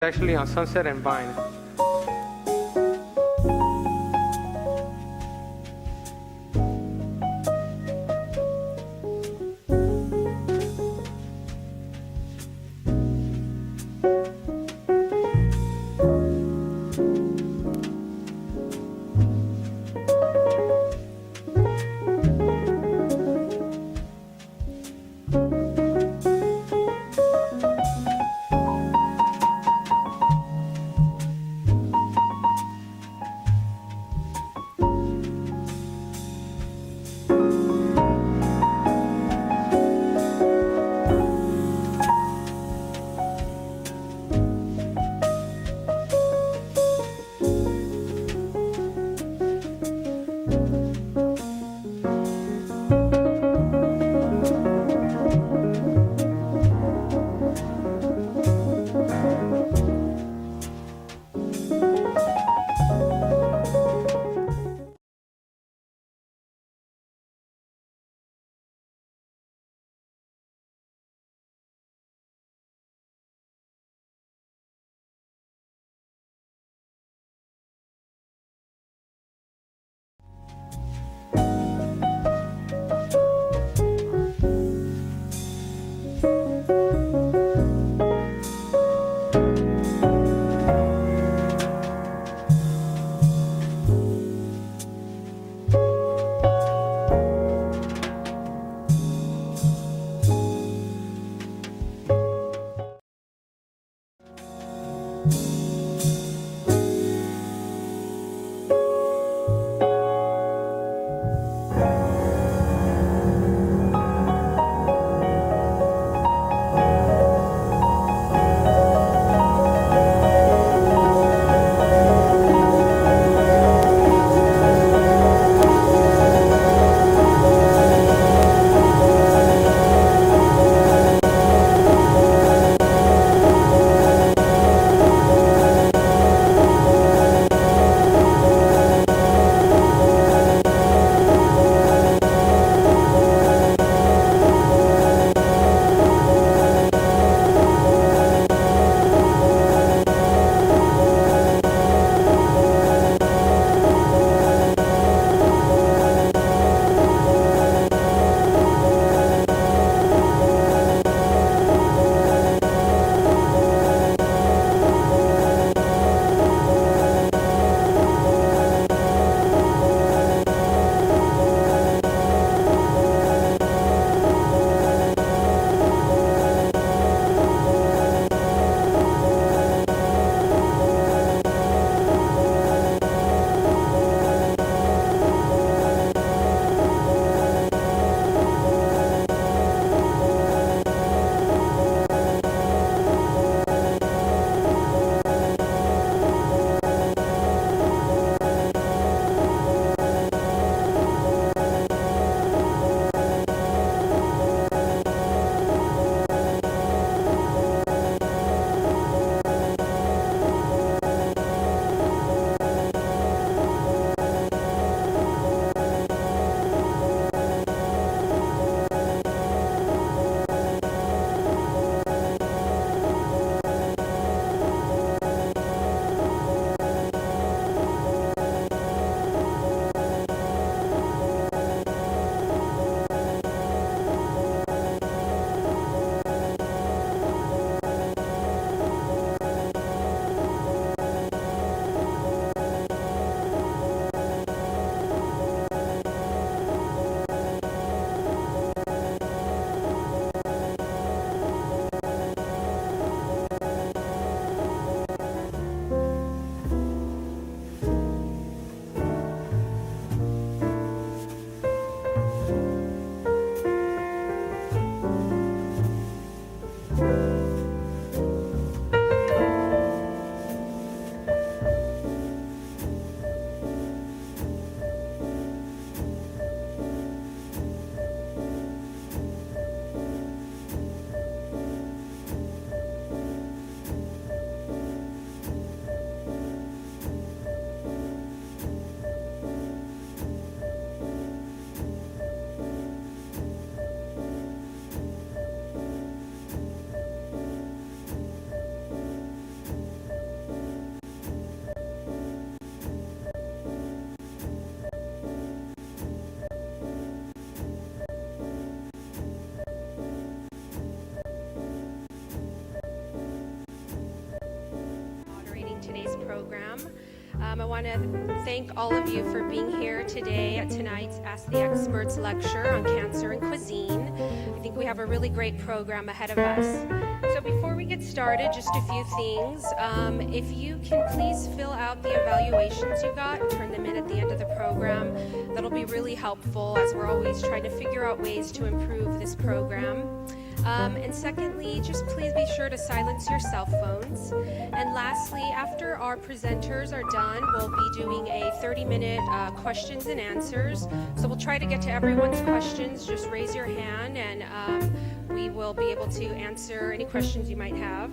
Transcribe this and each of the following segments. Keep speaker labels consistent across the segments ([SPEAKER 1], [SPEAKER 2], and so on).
[SPEAKER 1] Actually on Sunset and Vine. today's program. I want to thank all of you for being here today at tonight's Ask the Experts lecture on cancer and cuisine. I think we have a really great program ahead of us. So before we get started, just a few things. If you can please fill out the evaluations you got and turn them in at the end of the program, that'll be really helpful as we're always trying to figure out ways to improve this program. And secondly, just please be sure to silence your cell phones. And lastly, after our presenters are done, we'll be doing a 30-minute questions and answers. So we'll try to get to everyone's questions. Just raise your hand and we will be able to answer any questions you might have.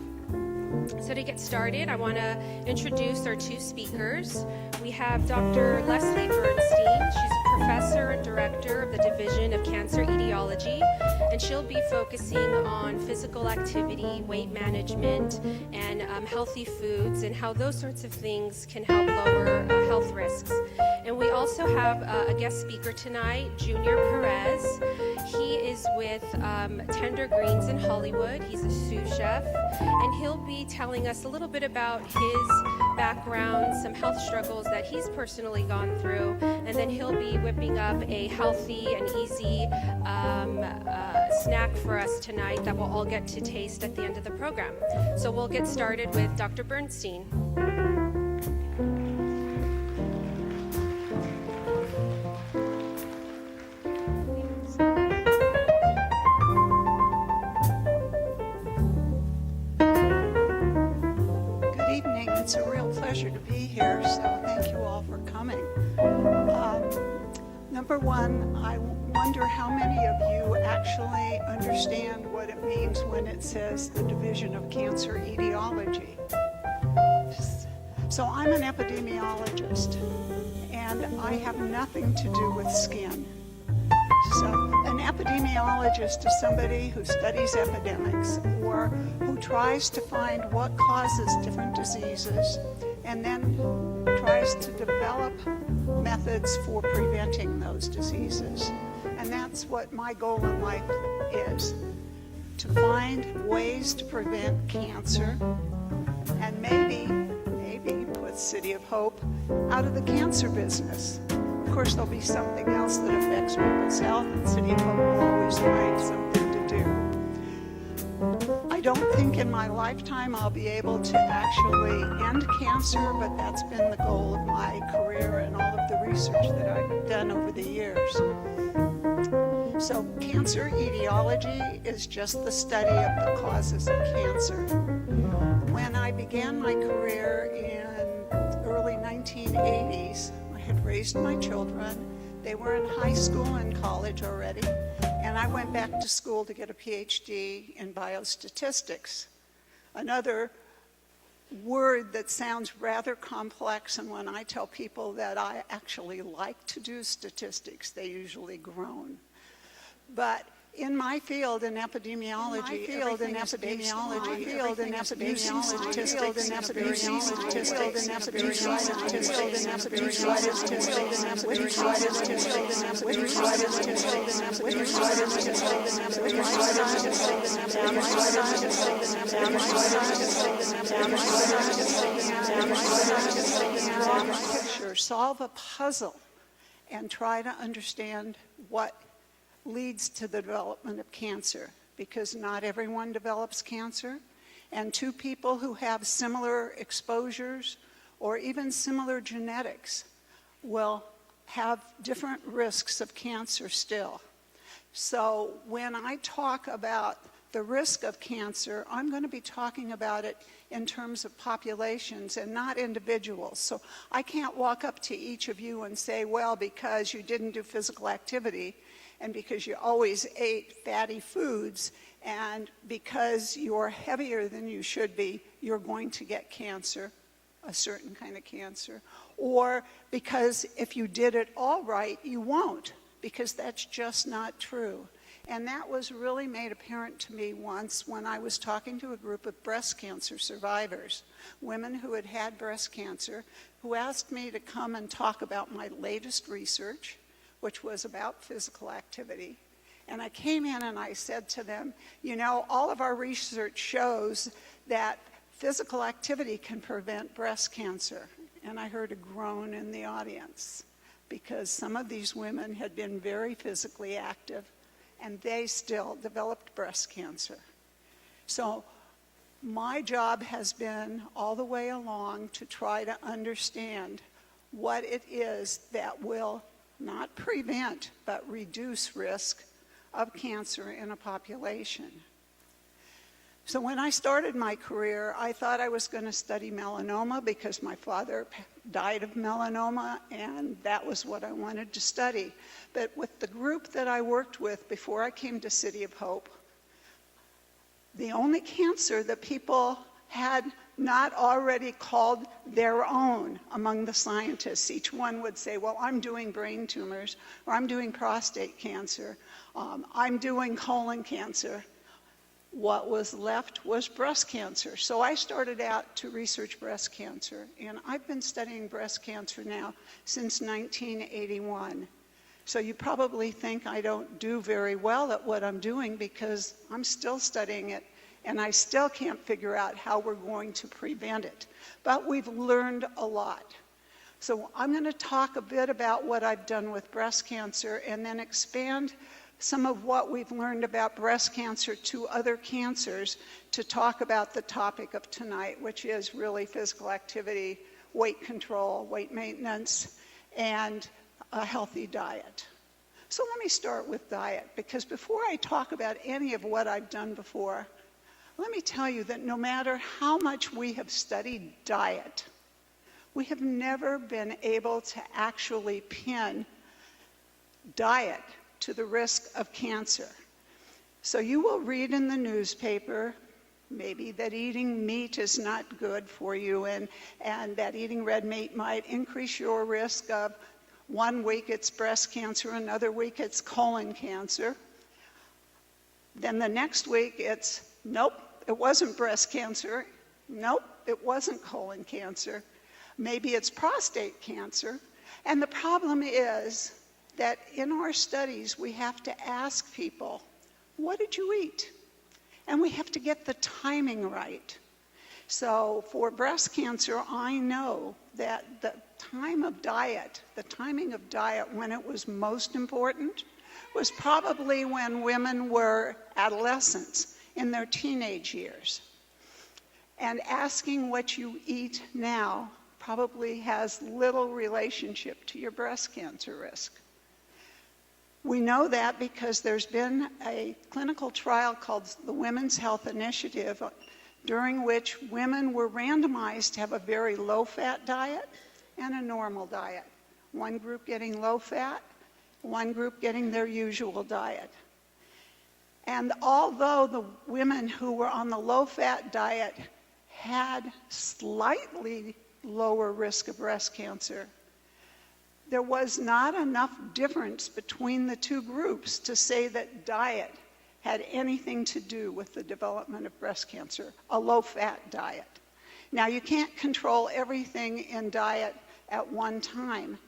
[SPEAKER 1] So to get started, I want to introduce our two speakers. We have Dr. Leslie Bernstein. She's a professor and director of the Division of Cancer Etiology, and she'll be focusing on physical activity, weight management, and healthy foods, and how those sorts of things can help lower health risks. And we also have a guest speaker tonight, Junior Perez. He is with Tender Greens in Hollywood. He's a sous chef, and he'll be telling us a little bit about his background, some health struggles that he's personally gone through, and then he'll be whipping up a healthy and easy snack for us tonight that we'll all get to taste at the end of the program. So we'll get started with Dr. Bernstein.
[SPEAKER 2] It's a real pleasure to be here, so thank you all for coming. Number one, I wonder how many of you actually understand what it means when it says the Division of Cancer Etiology. So I'm an epidemiologist, and I have nothing to do with skin. So an epidemiologist is somebody who studies epidemics or who tries to find what causes different diseases and then tries to develop methods for preventing those diseases. And that's what my goal in life is, to find ways to prevent cancer and maybe put City of Hope out of the cancer business. Of course, there'll be something else that affects people's health, and City of Hope will always find something to do. I don't think in my lifetime I'll be able to actually end cancer, but that's been the goal of my career and all of the research that I've done over the years. So cancer etiology is just the study of the causes of cancer. When I began my career in the early 1980s, had raised my children. They were in high school and college already, and I went back to school to get a Ph.D. in biostatistics. Another word that sounds rather complex, and when I tell people that I actually like to do statistics, they usually groan. But in my field in epidemiology, solve a puzzle and try to understand what leads to the development of cancer, because not everyone develops cancer, and two people who have similar exposures or even similar genetics will have different risks of cancer still. So when I talk about the risk of cancer, I'm going to be talking about it in terms of populations and not individuals. So I can't walk up to each of you and say, well, because you didn't do physical activity, and because you always ate fatty foods, and because you're heavier than you should be, you're going to get cancer, a certain kind of cancer. Or because if you did it all right, you won't, because that's just not true. And that was really made apparent to me once when I was talking to a group of breast cancer survivors, women who had had breast cancer, who asked me to come and talk about my latest research, which was about physical activity. And I came in and I said to them, you know, all of our research shows that physical activity can prevent breast cancer. And I heard a groan in the audience because some of these women had been very physically active and they still developed breast cancer. So my job has been all the way along to try to understand what it is that will not prevent but reduce risk of cancer in a population. So when I started my career, I thought I was going to study melanoma because my father died of melanoma, and that was what I wanted to study. But with the group that I worked with before I came to City of Hope, the only cancer that people had not already called their own among the scientists, each one would say, well, I'm doing brain tumors, or I'm doing prostate cancer, I'm doing colon cancer. What was left was breast cancer. So I started out to research breast cancer, and I've been studying breast cancer now since 1981. So you probably think I don't do very well at what I'm doing because I'm still studying it, and I still can't figure out how we're going to prevent it. But we've learned a lot. So I'm going to talk a bit about what I've done with breast cancer and then expand some of what we've learned about breast cancer to other cancers to talk about the topic of tonight, which is really physical activity, weight control, weight maintenance, and a healthy diet. So let me start with diet, because before I talk about any of what I've done before, let me tell you that no matter how much we have studied diet, we have never been able to actually pin diet to the risk of cancer. So you will read in the newspaper maybe that eating meat is not good for you and that eating red meat might increase your risk of 1 week it's breast cancer, another week it's colon cancer. Then the next week it's, nope, it wasn't breast cancer. Nope, it wasn't colon cancer. Maybe it's prostate cancer. And the problem is that in our studies, we have to ask people, what did you eat? And we have to get the timing right. So for breast cancer, I know that the timing of diet when it was most important was probably when women were adolescents in their teenage years. And asking what you eat now probably has little relationship to your breast cancer risk. We know that because there's been a clinical trial called the Women's Health Initiative, during which women were randomized to have a very low-fat diet and a normal diet. One group getting low-fat, one group getting their usual diet. And although the women who were on the low-fat diet had slightly lower risk of breast cancer, there was not enough difference between the two groups to say that diet had anything to do with the development of breast cancer, a low-fat diet. Now, you can't control everything in diet at one time,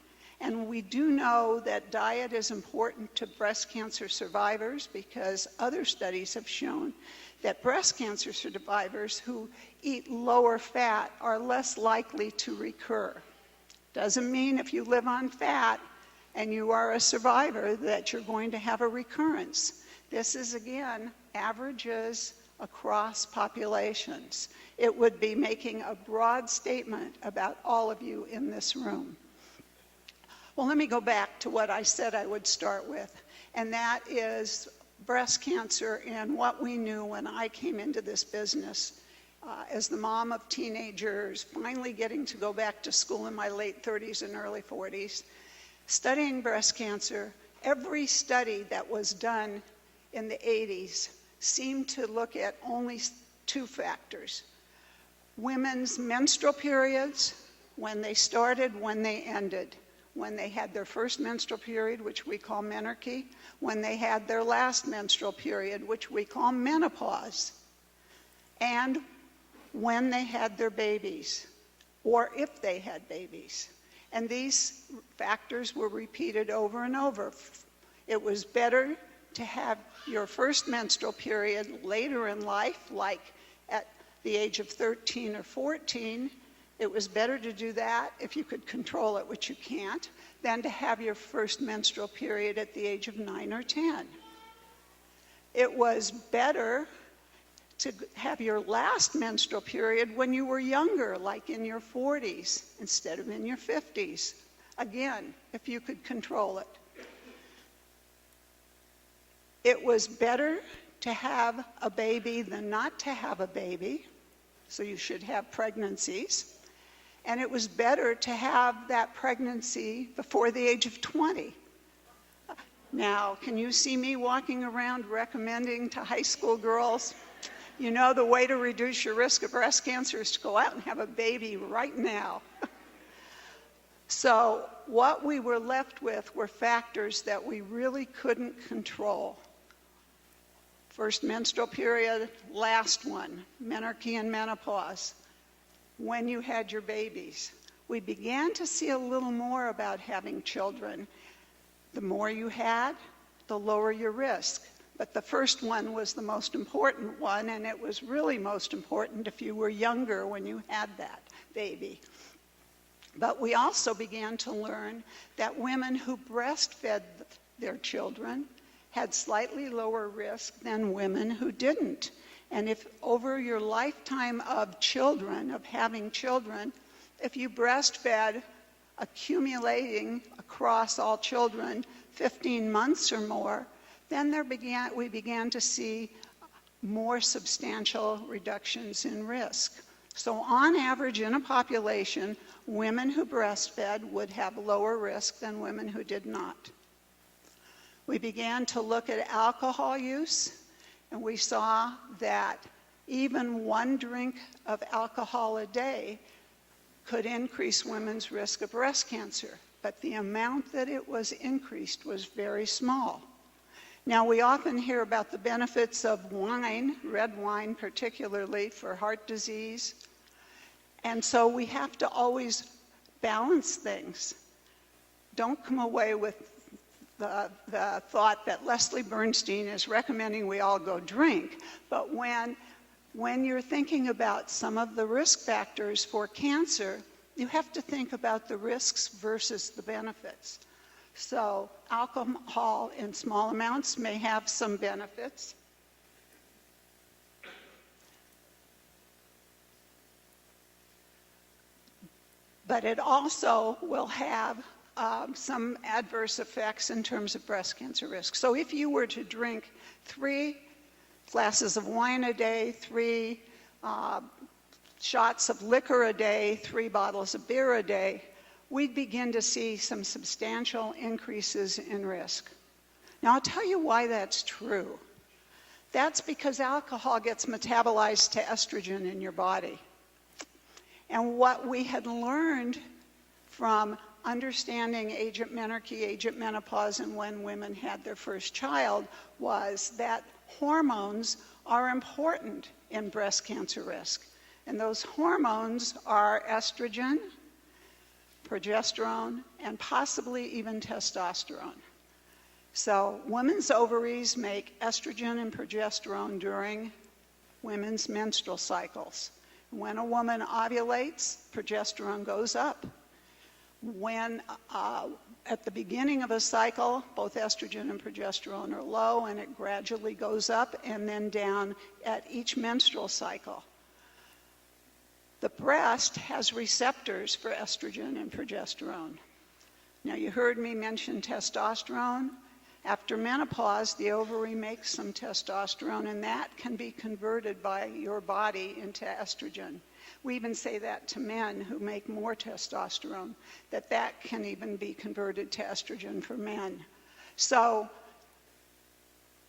[SPEAKER 2] and we do know that diet is important to breast cancer survivors because other studies have shown that breast cancer survivors who eat lower fat are less likely to recur. Doesn't mean if you live on fat and you are a survivor that you're going to have a recurrence. This is, again, averages across populations. It would be making a broad statement about all of you in this room. Well, let me go back to what I said I would start with, and that is breast cancer and what we knew when I came into this business. As the mom of teenagers, finally getting to go back to school in my late 30s and early 40s, studying breast cancer, every study that was done in the 80s seemed to look at only 2 factors. Women's menstrual periods, when they started, when they ended. When they had their first menstrual period, which we call menarche, when they had their last menstrual period, which we call menopause, and when they had their babies, or if they had babies. And these factors were repeated over and over. It was better to have your first menstrual period later in life, like at the age of 13 or 14, it was better to do that if you could control it, which you can't, than to have your first menstrual period at the age of 9 or 10. It was better to have your last menstrual period when you were younger, like in your 40s, instead of in your 50s. Again, if you could control it. It was better to have a baby than not to have a baby, so you should have pregnancies. And it was better to have that pregnancy before the age of 20. Now, can you see me walking around recommending to high school girls, you know, the way to reduce your risk of breast cancer is to go out and have a baby right now? So what we were left with were factors that we really couldn't control. First menstrual period, last one, menarche and menopause, when you had your babies. We began to see a little more about having children. The more you had, the lower your risk. But the first one was the most important one, and it was really most important if you were younger when you had that baby. But we also began to learn that women who breastfed their children had slightly lower risk than women who didn't. And if over your lifetime of children, of having children, if you breastfed accumulating across all children 15 months or more, then we began to see more substantial reductions in risk. So on average in a population, women who breastfed would have lower risk than women who did not. We began to look at alcohol use, and we saw that even one drink of alcohol a day could increase women's risk of breast cancer, but the amount that it was increased was very small. Now, we often hear about the benefits of wine, red wine particularly, for heart disease, and so we have to always balance things. Don't come away with the thought that Leslie Bernstein is recommending we all go drink, but when you're thinking about some of the risk factors for cancer, you have to think about the risks versus the benefits. So alcohol in small amounts may have some benefits. But it also will have some adverse effects in terms of breast cancer risk. So if you were to drink 3 glasses of wine a day, 3 shots of liquor a day, 3 bottles of beer a day, we'd begin to see some substantial increases in risk. Now, I'll tell you why that's true. That's because alcohol gets metabolized to estrogen in your body. And what we had learned from understanding agent menarche, agent menopause, and when women had their first child was that hormones are important in breast cancer risk. And those hormones are estrogen, progesterone, and possibly even testosterone. So women's ovaries make estrogen and progesterone during women's menstrual cycles. When a woman ovulates, progesterone goes up. When at the beginning of a cycle, both estrogen and progesterone are low, and it gradually goes up and then down at each menstrual cycle. The breast has receptors for estrogen and progesterone. Now, you heard me mention testosterone. After menopause, the ovary makes some testosterone, and that can be converted by your body into estrogen. We even say that to men who make more testosterone, that can even be converted to estrogen for men. So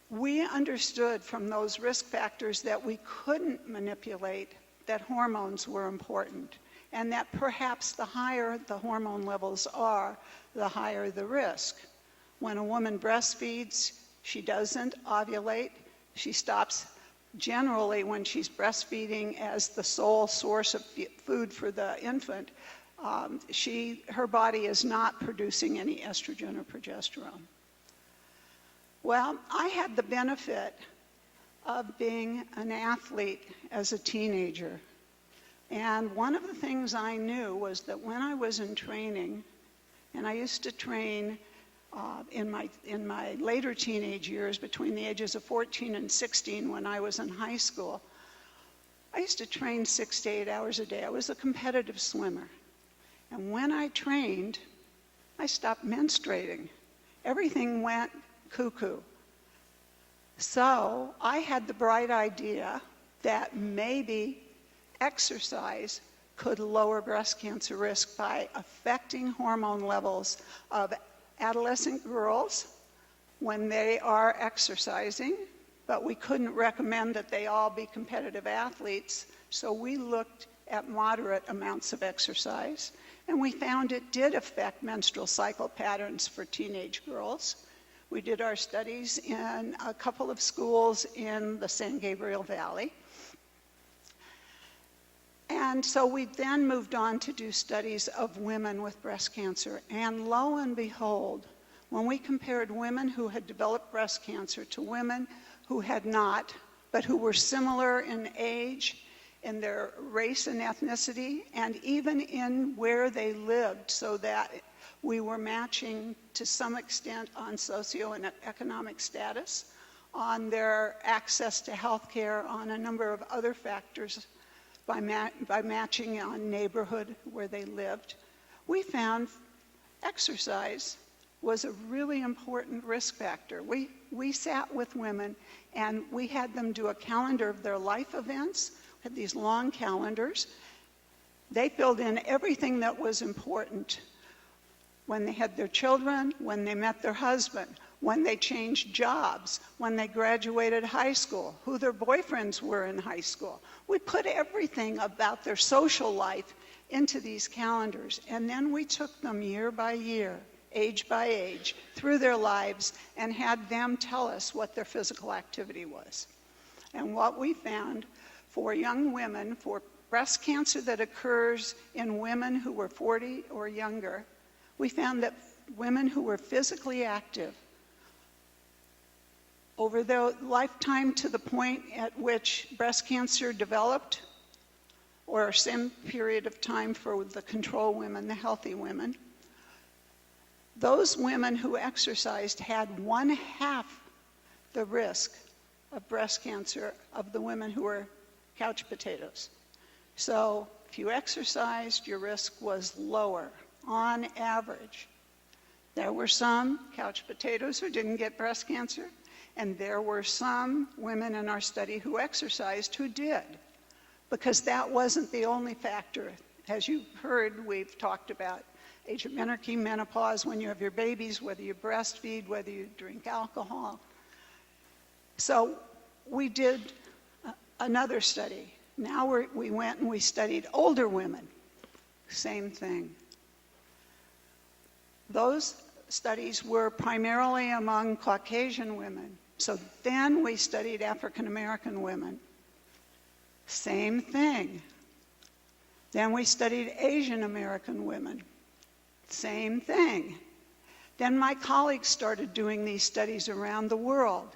[SPEAKER 2] we understood from those risk factors that we couldn't manipulate that hormones were important, and that perhaps the higher the hormone levels are, the higher the risk. When a woman breastfeeds, she doesn't ovulate. She stops generally when she's breastfeeding as the sole source of food for the infant. Her body is not producing any estrogen or progesterone. Well, I had the benefit of being an athlete as a teenager. And one of the things I knew was that when I was in training, and I used to train in my later teenage years, between the ages of 14 and 16 when I was in high school, I used to train 6 to 8 hours a day. I was a competitive swimmer. And when I trained, I stopped menstruating. Everything went cuckoo. So I had the bright idea that maybe exercise could lower breast cancer risk by affecting hormone levels of adolescent girls when they are exercising, but we couldn't recommend that they all be competitive athletes, so we looked at moderate amounts of exercise, and we found it did affect menstrual cycle patterns for teenage girls. We did our studies in a couple of schools in the San Gabriel Valley. And so we then moved on to do studies of women with breast cancer. And lo and behold, when we compared women who had developed breast cancer to women who had not, but who were similar in age, in their race and ethnicity, and even in where they lived, so that we were matching to some extent on socio and economic status, on their access to health care, on a number of other factors, by matching on neighborhood where they lived, we found exercise was a really important risk factor. We sat with women and we had them do a calendar of their life events, had these long calendars. They filled in everything that was important. When they had their children, when they met their husband, when they changed jobs, when they graduated high school, who their boyfriends were in high school. We put everything about their social life into these calendars, and then we took them year by year, age by age, through their lives, and had them tell us what their physical activity was. And what we found for young women, for breast cancer that occurs in women who were 40 or younger, we found that women who were physically active over their lifetime to the point at which breast cancer developed, or some period of time for the control women, the healthy women, those women who exercised had 1/2 the risk of breast cancer of the women who were couch potatoes. So if you exercised, your risk was lower on average. There were some couch potatoes who didn't get breast cancer, and there were some women in our study who exercised who did, because that wasn't the only factor. As you've heard, we've talked about age of menarche, menopause, when you have your babies, whether you breastfeed, whether you drink alcohol. So we did another study. Now we went and we studied older women. Same thing. Those studies were primarily among Caucasian women. So then we studied African American women. Same thing. Then we studied Asian American women. Same thing. Then my colleagues started doing these studies around the world.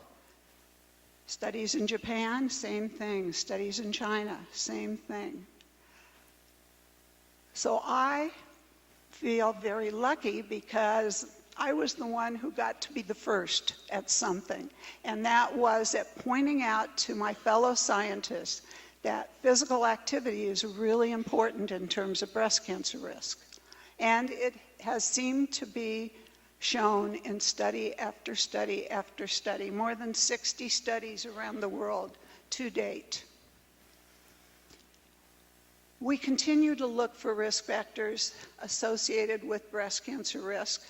[SPEAKER 2] Studies in Japan, same thing. Studies in China, same thing. So I feel very lucky because I was the one who got to be the first at something, and that was at pointing out to my fellow scientists that physical activity is really important in terms of breast cancer risk. And it has seemed to be shown in study after study after study, more than 60 studies around the world to date. We continue to look for risk factors associated with breast cancer risk,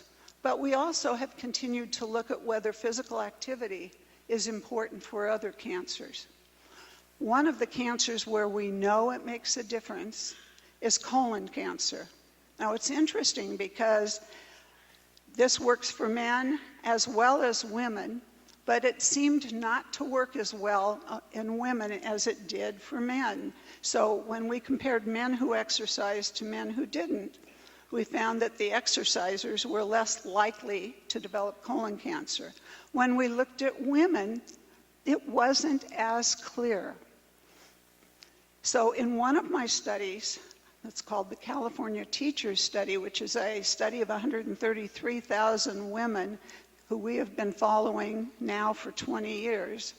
[SPEAKER 2] but we also have continued to look at whether physical activity is important for other cancers. One of the cancers where we know it makes a difference is colon cancer. Now, it's interesting because this works for men as well as women, but it seemed not to work as well in women as it did for men. So when we compared men who exercised to men who didn't, we found that the exercisers were less likely to develop colon cancer. When we looked at women it wasn't as clear. So in one of my studies, it's called the California Teachers Study, which is a study of 133,000 women who we have been following now for 20 years.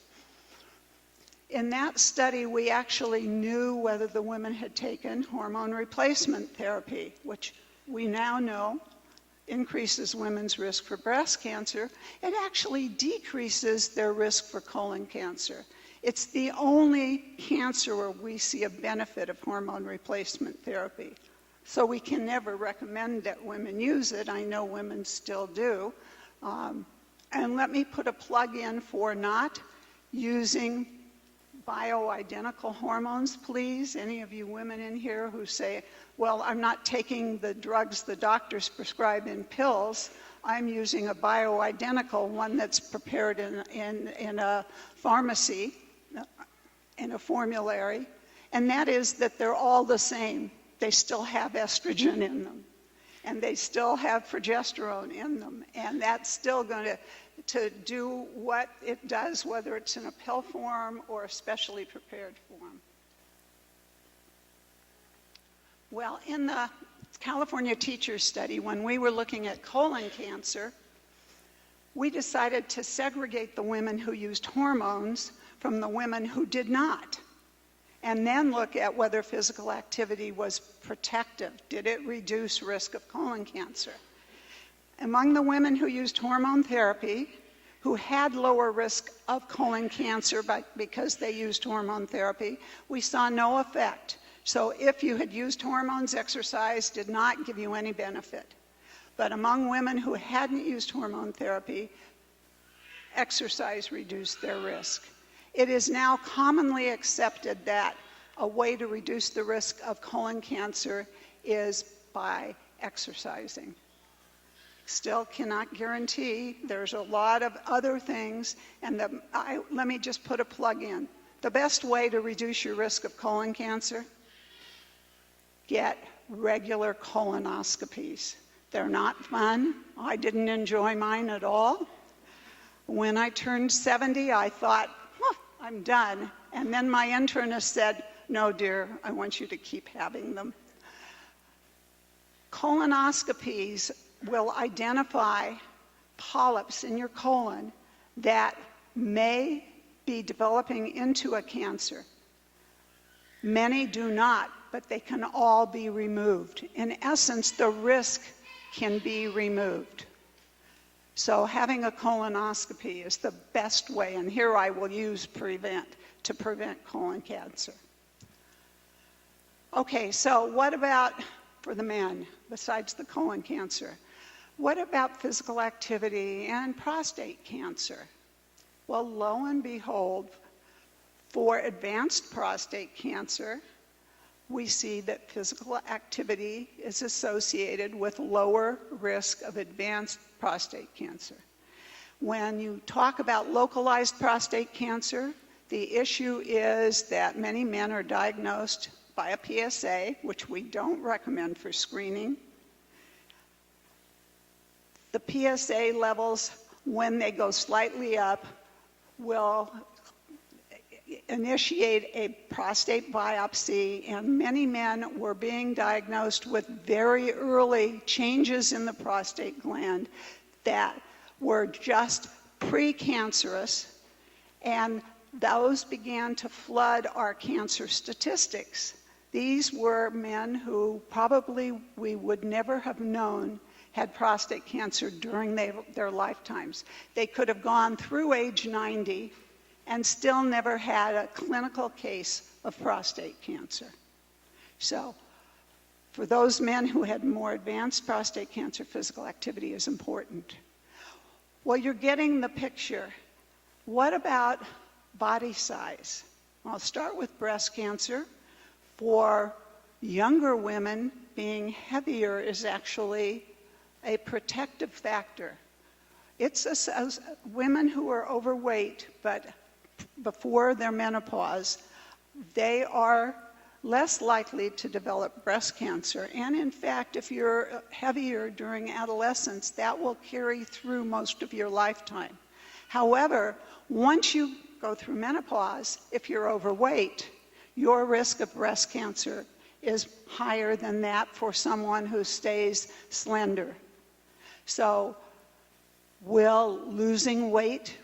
[SPEAKER 2] In that study, we actually knew whether the women had taken hormone replacement therapy, which we now know increases women's risk for breast cancer. It actually decreases their risk for colon cancer. It's the only cancer where we see a benefit of hormone replacement therapy. So we can never recommend that women use it. I know women still do. And let me put a plug in for not using bioidentical hormones, please. Any of you women in here who say, well, I'm not taking the drugs the doctors prescribe in pills. I'm using a bioidentical one that's prepared in a pharmacy, in a formulary, and that is that they're all the same. They still have estrogen in them, and they still have progesterone in them, and that's still going to do what it does, whether it's in a pill form or a specially prepared form. Well, in the California Teachers Study, when we were looking at colon cancer, we decided to segregate the women who used hormones from the women who did not, and then look at whether physical activity was protective. Did it reduce risk of colon cancer? Among the women who used hormone therapy, who had lower risk of colon cancer because they used hormone therapy, we saw no effect. So if you had used hormones, exercise did not give you any benefit. But among women who hadn't used hormone therapy, exercise reduced their risk. It is now commonly accepted that a way to reduce the risk of colon cancer is by exercising. Still cannot guarantee. There's a lot of other things, and let me just put a plug in. The best way to reduce your risk of colon cancer, get regular colonoscopies. They're not fun. I didn't enjoy mine at all. When I turned 70, I thought, I'm done. And then my internist said, no, dear, I want you to keep having them. Colonoscopies will identify polyps in your colon that may be developing into a cancer. Many do not, but they can all be removed. In essence, the risk can be removed. So having a colonoscopy is the best way, and here I will use to prevent colon cancer. Okay, so what about for the men, besides the colon cancer? What about physical activity and prostate cancer? Well, lo and behold, for advanced prostate cancer, we see that physical activity is associated with lower risk of advanced prostate cancer. When you talk about localized prostate cancer, the issue is that many men are diagnosed by a PSA, which we don't recommend for screening. The PSA levels, when they go slightly up, will initiate a prostate biopsy, and many men were being diagnosed with very early changes in the prostate gland that were just precancerous, and those began to flood our cancer statistics. These were men who probably we would never have known had prostate cancer during their lifetimes. They could have gone through age 90 and still never had a clinical case of prostate cancer. So for those men who had more advanced prostate cancer, physical activity is important. Well, you're getting the picture. What about body size? I'll start with breast cancer. For younger women, being heavier is actually a protective factor. It's women who are overweight, but before their menopause, they are less likely to develop breast cancer. And in fact, if you're heavier during adolescence, that will carry through most of your lifetime. However, once you go through menopause, if you're overweight, your risk of breast cancer is higher than that for someone who stays slender. So will losing weight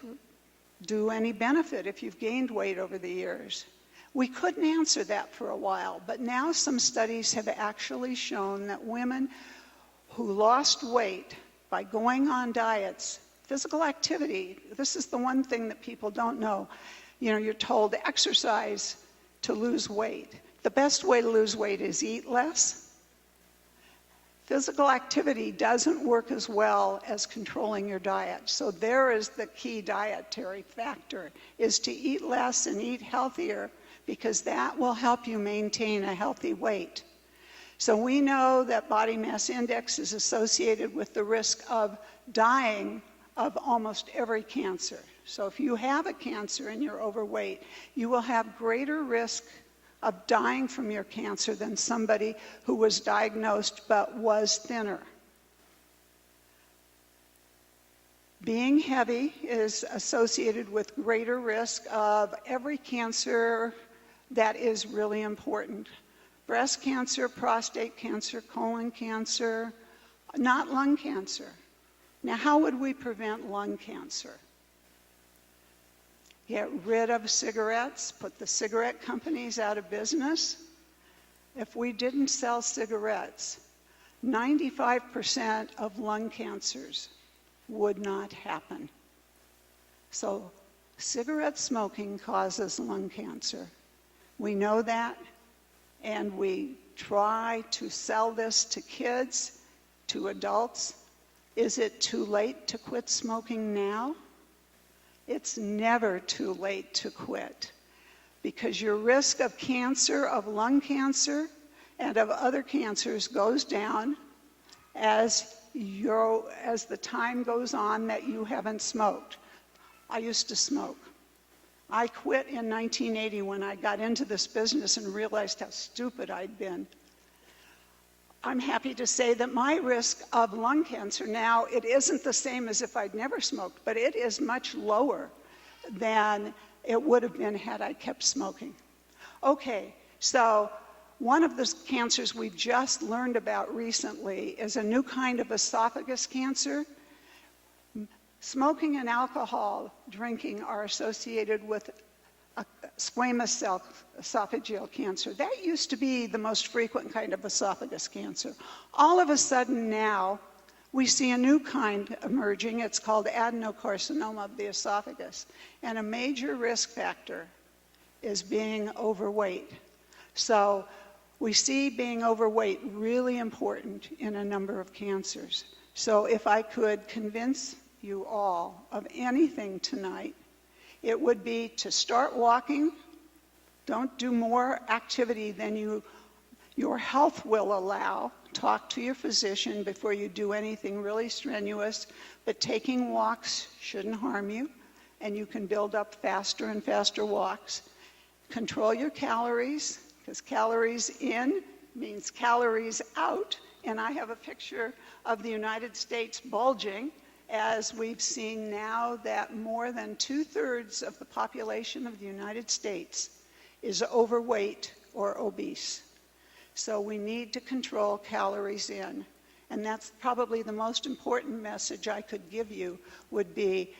[SPEAKER 2] do any benefit if you've gained weight over the years? We couldn't answer that for a while, but now some studies have actually shown that women who lost weight by going on diets, physical activity, this is the one thing that people don't know. You know, you're told to exercise to lose weight. The best way to lose weight is eat less. Physical activity doesn't work as well as controlling your diet. So there is the key dietary factor, is to eat less and eat healthier, because that will help you maintain a healthy weight. So we know that body mass index is associated with the risk of dying of almost every cancer. So if you have a cancer and you're overweight, you will have greater risk of dying from your cancer than somebody who was diagnosed but was thinner. Being heavy is associated with greater risk of every cancer that is really important. Breast cancer, prostate cancer, colon cancer, not lung cancer. Now, how would we prevent lung cancer? Get rid of cigarettes, put the cigarette companies out of business. If we didn't sell cigarettes, 95% of lung cancers would not happen. So cigarette smoking causes lung cancer. We know that, and we try to sell this to kids, to adults. Is it too late to quit smoking now? It's never too late to quit, because your risk of cancer, of lung cancer, and of other cancers goes down as the time goes on that you haven't smoked. I used to smoke. I quit in 1980 when I got into this business and realized how stupid I'd been. I'm happy to say that my risk of lung cancer now, it isn't the same as if I'd never smoked, but it is much lower than it would have been had I kept smoking. Okay, so one of the cancers we've just learned about recently is a new kind of esophagus cancer. Smoking and alcohol drinking are associated with squamous cell esophageal cancer. That used to be the most frequent kind of esophagus cancer. All of a sudden now, we see a new kind emerging. It's called adenocarcinoma of the esophagus. And a major risk factor is being overweight. So we see being overweight really important in a number of cancers. So if I could convince you all of anything tonight, it would be to start walking. Don't do more activity than your health will allow. Talk to your physician before you do anything really strenuous, but taking walks shouldn't harm you, and you can build up faster and faster walks. Control your calories, because calories in means calories out, and I have a picture of the United States bulging, as we've seen now that more than 2/3 of the population of the United States is overweight or obese. So we need to control calories in. And that's probably the most important message I could give you, would be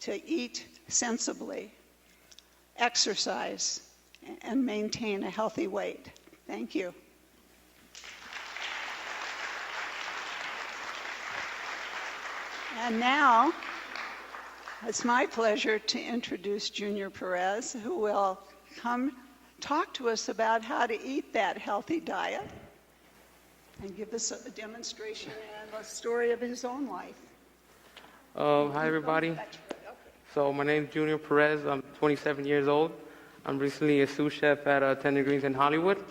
[SPEAKER 2] to eat sensibly, exercise, and maintain a healthy weight. Thank you. And now, it's my pleasure to introduce Junior Perez, who will come talk to us about how to eat that healthy diet and give us a demonstration and a story of his own life.
[SPEAKER 3] Hi, everybody. So my name is Junior Perez. I'm 27 years old. I'm recently a sous chef at 10 Degrees in Hollywood.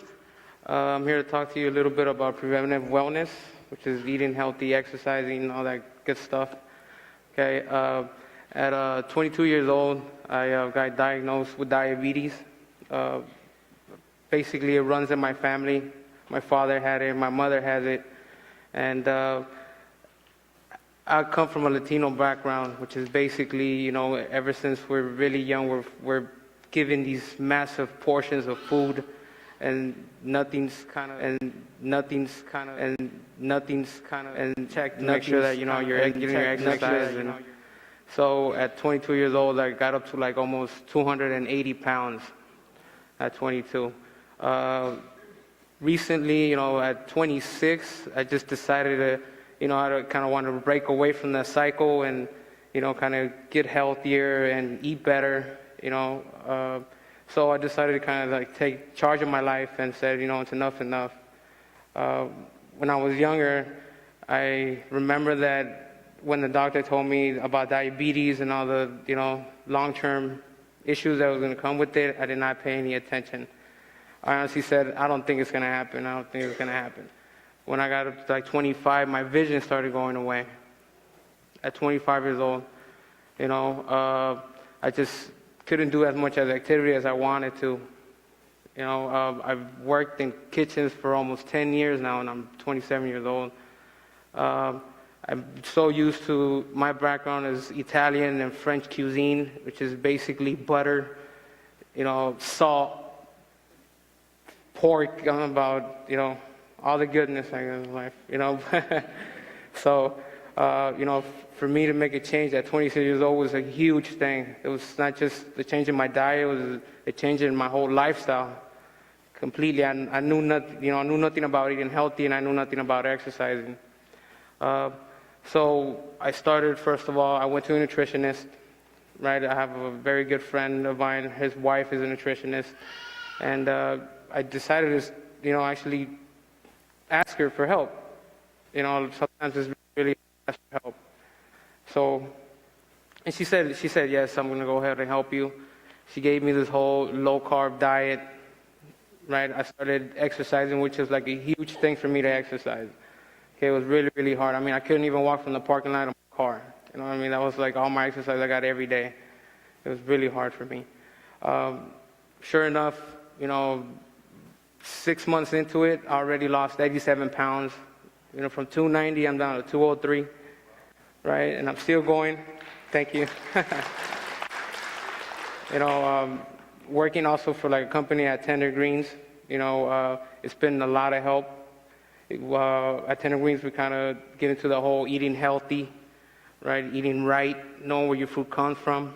[SPEAKER 3] I'm here to talk to you a little bit about preventive wellness, which is eating healthy, exercising, all that good stuff. Okay. At 22 years old, I got diagnosed with diabetes. Basically, it runs in my family. My father had it, my mother has it, and I come from a Latino background, which is basically, ever since we're really young, we're given these massive portions of food, and nothing's kind of checked to make sure that you're getting your exercise. And so at 22 years old, I got up to like almost 280 pounds at 22. Recently, at 26, I just decided to, I kind of want to break away from that cycle and, kind of get healthier and eat better, So I decided to kind of like take charge of my life and said, it's enough. When I was younger, I remember that when the doctor told me about diabetes and all the, long-term issues that was going to come with it, I did not pay any attention. I honestly said, I don't think it's going to happen. When I got up to like 25, my vision started going away. At 25 years old, I just couldn't do as much as activity as I wanted to. I've worked in kitchens for almost 10 years now, and I'm 27 years old. I'm so used to, my background is Italian and French cuisine, which is basically butter, salt, pork, about, all the goodness I got in life, So, for me to make a change at 26 years old was a huge thing. It was not just the change in my diet, it was a change in my whole lifestyle completely. I knew nothing about eating healthy, and I knew nothing about exercising. So I started, first of all, I went to a nutritionist, right? I have a very good friend of mine, his wife is a nutritionist, and I decided to, actually ask her for help. Sometimes it's really ask for help. So, and she said, yes, I'm going to go ahead and help you. She gave me this whole low-carb diet, right? I started exercising, which is like a huge thing for me to exercise. Okay, it was really, really hard. I mean, I couldn't even walk from the parking lot of my car. You know what I mean? That was like all my exercise I got every day. It was really hard for me. Sure enough, 6 months into it, I already lost 87 pounds. From 290, I'm down to 203, right? And I'm still going. Thank you. Working also for like a company at Tender Greens, it's been a lot of help. At Tender Greens, we kind of get into the whole eating healthy, right? Eating right, knowing where your food comes from.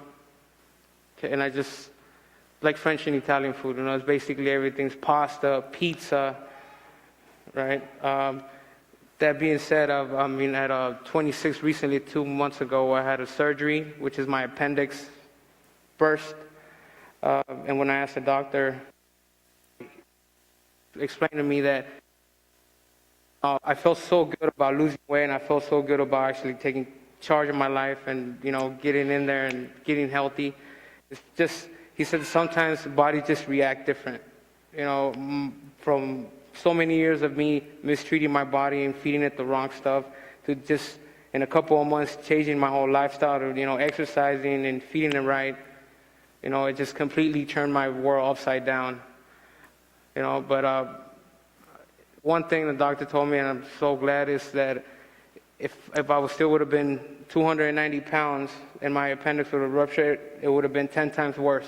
[SPEAKER 3] Okay, and I just like French and Italian food. It's basically everything's pasta, pizza, right? That being said, at 26 recently, 2 months ago, I had a surgery, which is my appendix burst. And when I asked the doctor, he explained to me that I felt so good about losing weight, and I felt so good about actually taking charge of my life and, getting in there and getting healthy. It's just, he said sometimes the body just react different. From so many years of me mistreating my body and feeding it the wrong stuff to just in a couple of months changing my whole lifestyle to, exercising and feeding it right. It just completely turned my world upside down. But one thing the doctor told me, and I'm so glad, is that if I would have been 290 pounds and my appendix would have ruptured, it would have been 10 times worse.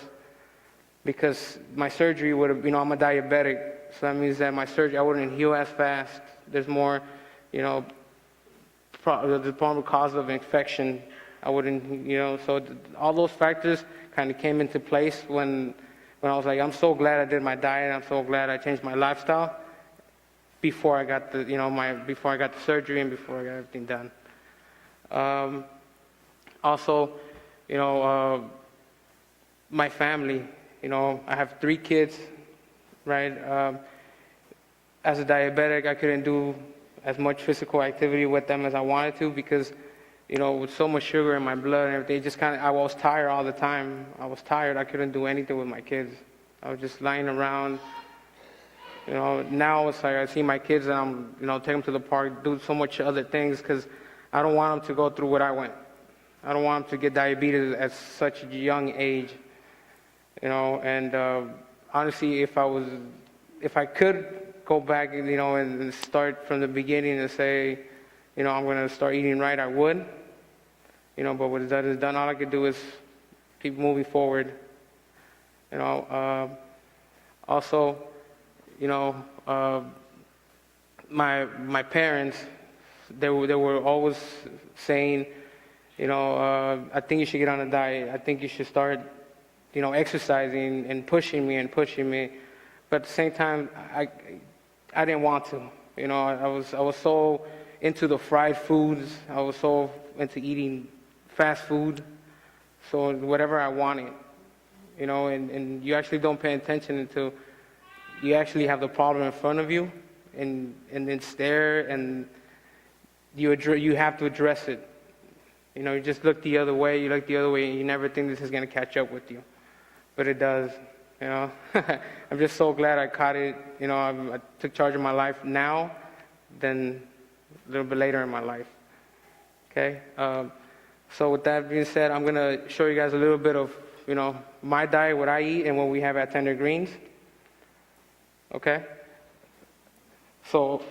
[SPEAKER 3] Because my surgery would have, I'm a diabetic, so that means that my surgery, I wouldn't heal as fast. There's more, the probable cause of infection. I wouldn't, so all those factors kind of came into place when I was like, I'm so glad I did my diet. I'm so glad I changed my lifestyle before I got the, before I got the surgery and before I got everything done. Also, my family. I have 3 kids, right? As a diabetic, I couldn't do as much physical activity with them as I wanted to because, with so much sugar in my blood and everything, I was tired all the time. I was tired. I couldn't do anything with my kids. I was just lying around. Now it's like I see my kids and I'm, take them to the park, do so much other things because I don't want them to go through what I went. I don't want them to get diabetes at such a young age. And honestly, if I could go back, and start from the beginning and say, I'm going to start eating right, I would. But when that is done, all I could do is keep moving forward. Also, my parents, they were always saying, I think you should get on a diet. I think you should start, exercising and pushing me. But at the same time, I didn't want to. I was so into the fried foods. I was so into eating fast food. So whatever I wanted, and you actually don't pay attention until you actually have the problem in front of you, and it's there, and you have to address it. You just look the other way, and you never think this is going to catch up with you. But it does, I'm just so glad I caught it. I took charge of my life now than a little bit later in my life. Okay? So with that being said, I'm going to show you guys a little bit of, my diet, what I eat, and what we have at Tender Greens. Okay? So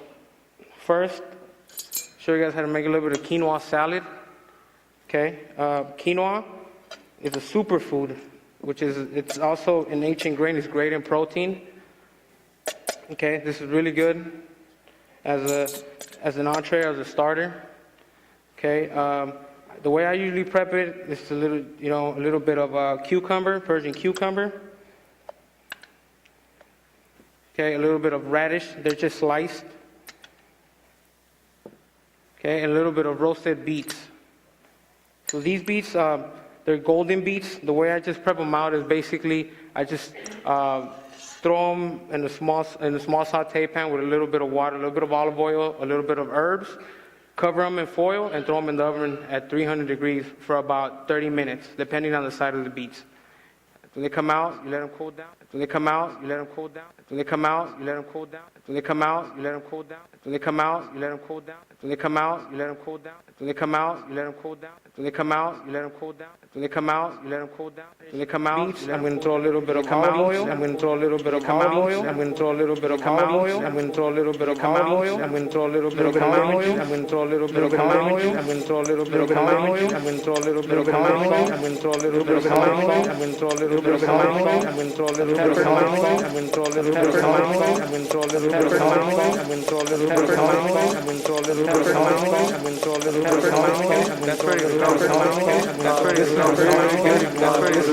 [SPEAKER 3] first, show you guys how to make a little bit of quinoa salad. Okay? Quinoa is a superfood, it's also an ancient grain. It's great in protein. Okay? This is really good as an entree, as a starter. Okay? The way I usually prep it is a little bit of cucumber, Persian cucumber. Okay, a little bit of radish, they're just sliced. Okay, and a little bit of roasted beets. So these beets, they're golden beets. The way I just prep them out is basically I just throw them in a small saute pan with a little bit of water, a little bit of olive oil, a little bit of herbs. Cover them in foil and throw them in the oven at 300 degrees for about 30 minutes, depending on the size of the beets. When they come out, you let them cool down. When they come out, you let them cool down. When they come out, you let them cool down. When they come out, you let them cool down. When they come out, you let them cool down. When they come out, you let them cool down. When they come out, you let them cool down. When they come out, you let them cool down. When they come out, you let them cool down. When they come out, I'm going to throw a little bit of olive oil. I'm going to throw a little bit of olive oil. I'm going to throw a little bit of olive oil. I'm going to throw a little bit of olive oil. I'm going to throw a little bit of olive oil. I'm going to throw a little bit of olive oil. I'm going to throw a little bit of olive oil. I'm going to throw a little bit of olive oil. I'm going to throw a little bit of olive oil. I'm going to throw a little bit of olive oil. I'm going to throw a little bit of olive oil. I'm going to throw a little bit of olive oil. I'm going to throw a little bit of olive oil. I'm going to throw a little bit of olive oil. I'm going to throw a little bit of olive oil. I'm going to throw a little bit of olive oil. That's pretty good. That's pretty good. That's pretty good. That's pretty good. That's pretty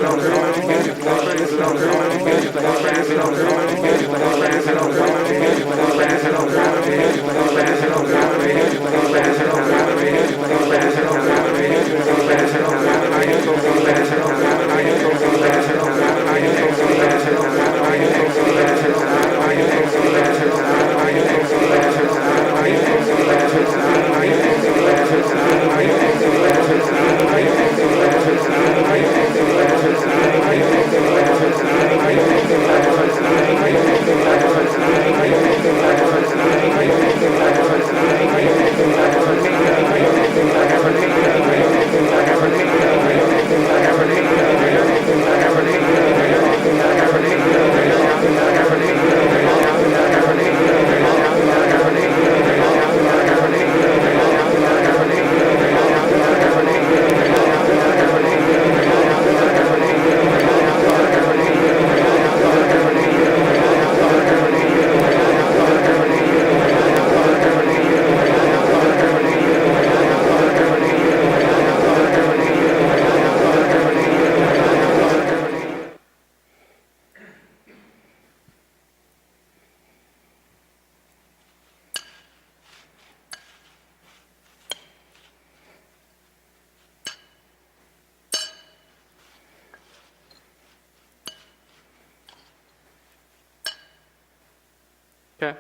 [SPEAKER 3] Okay.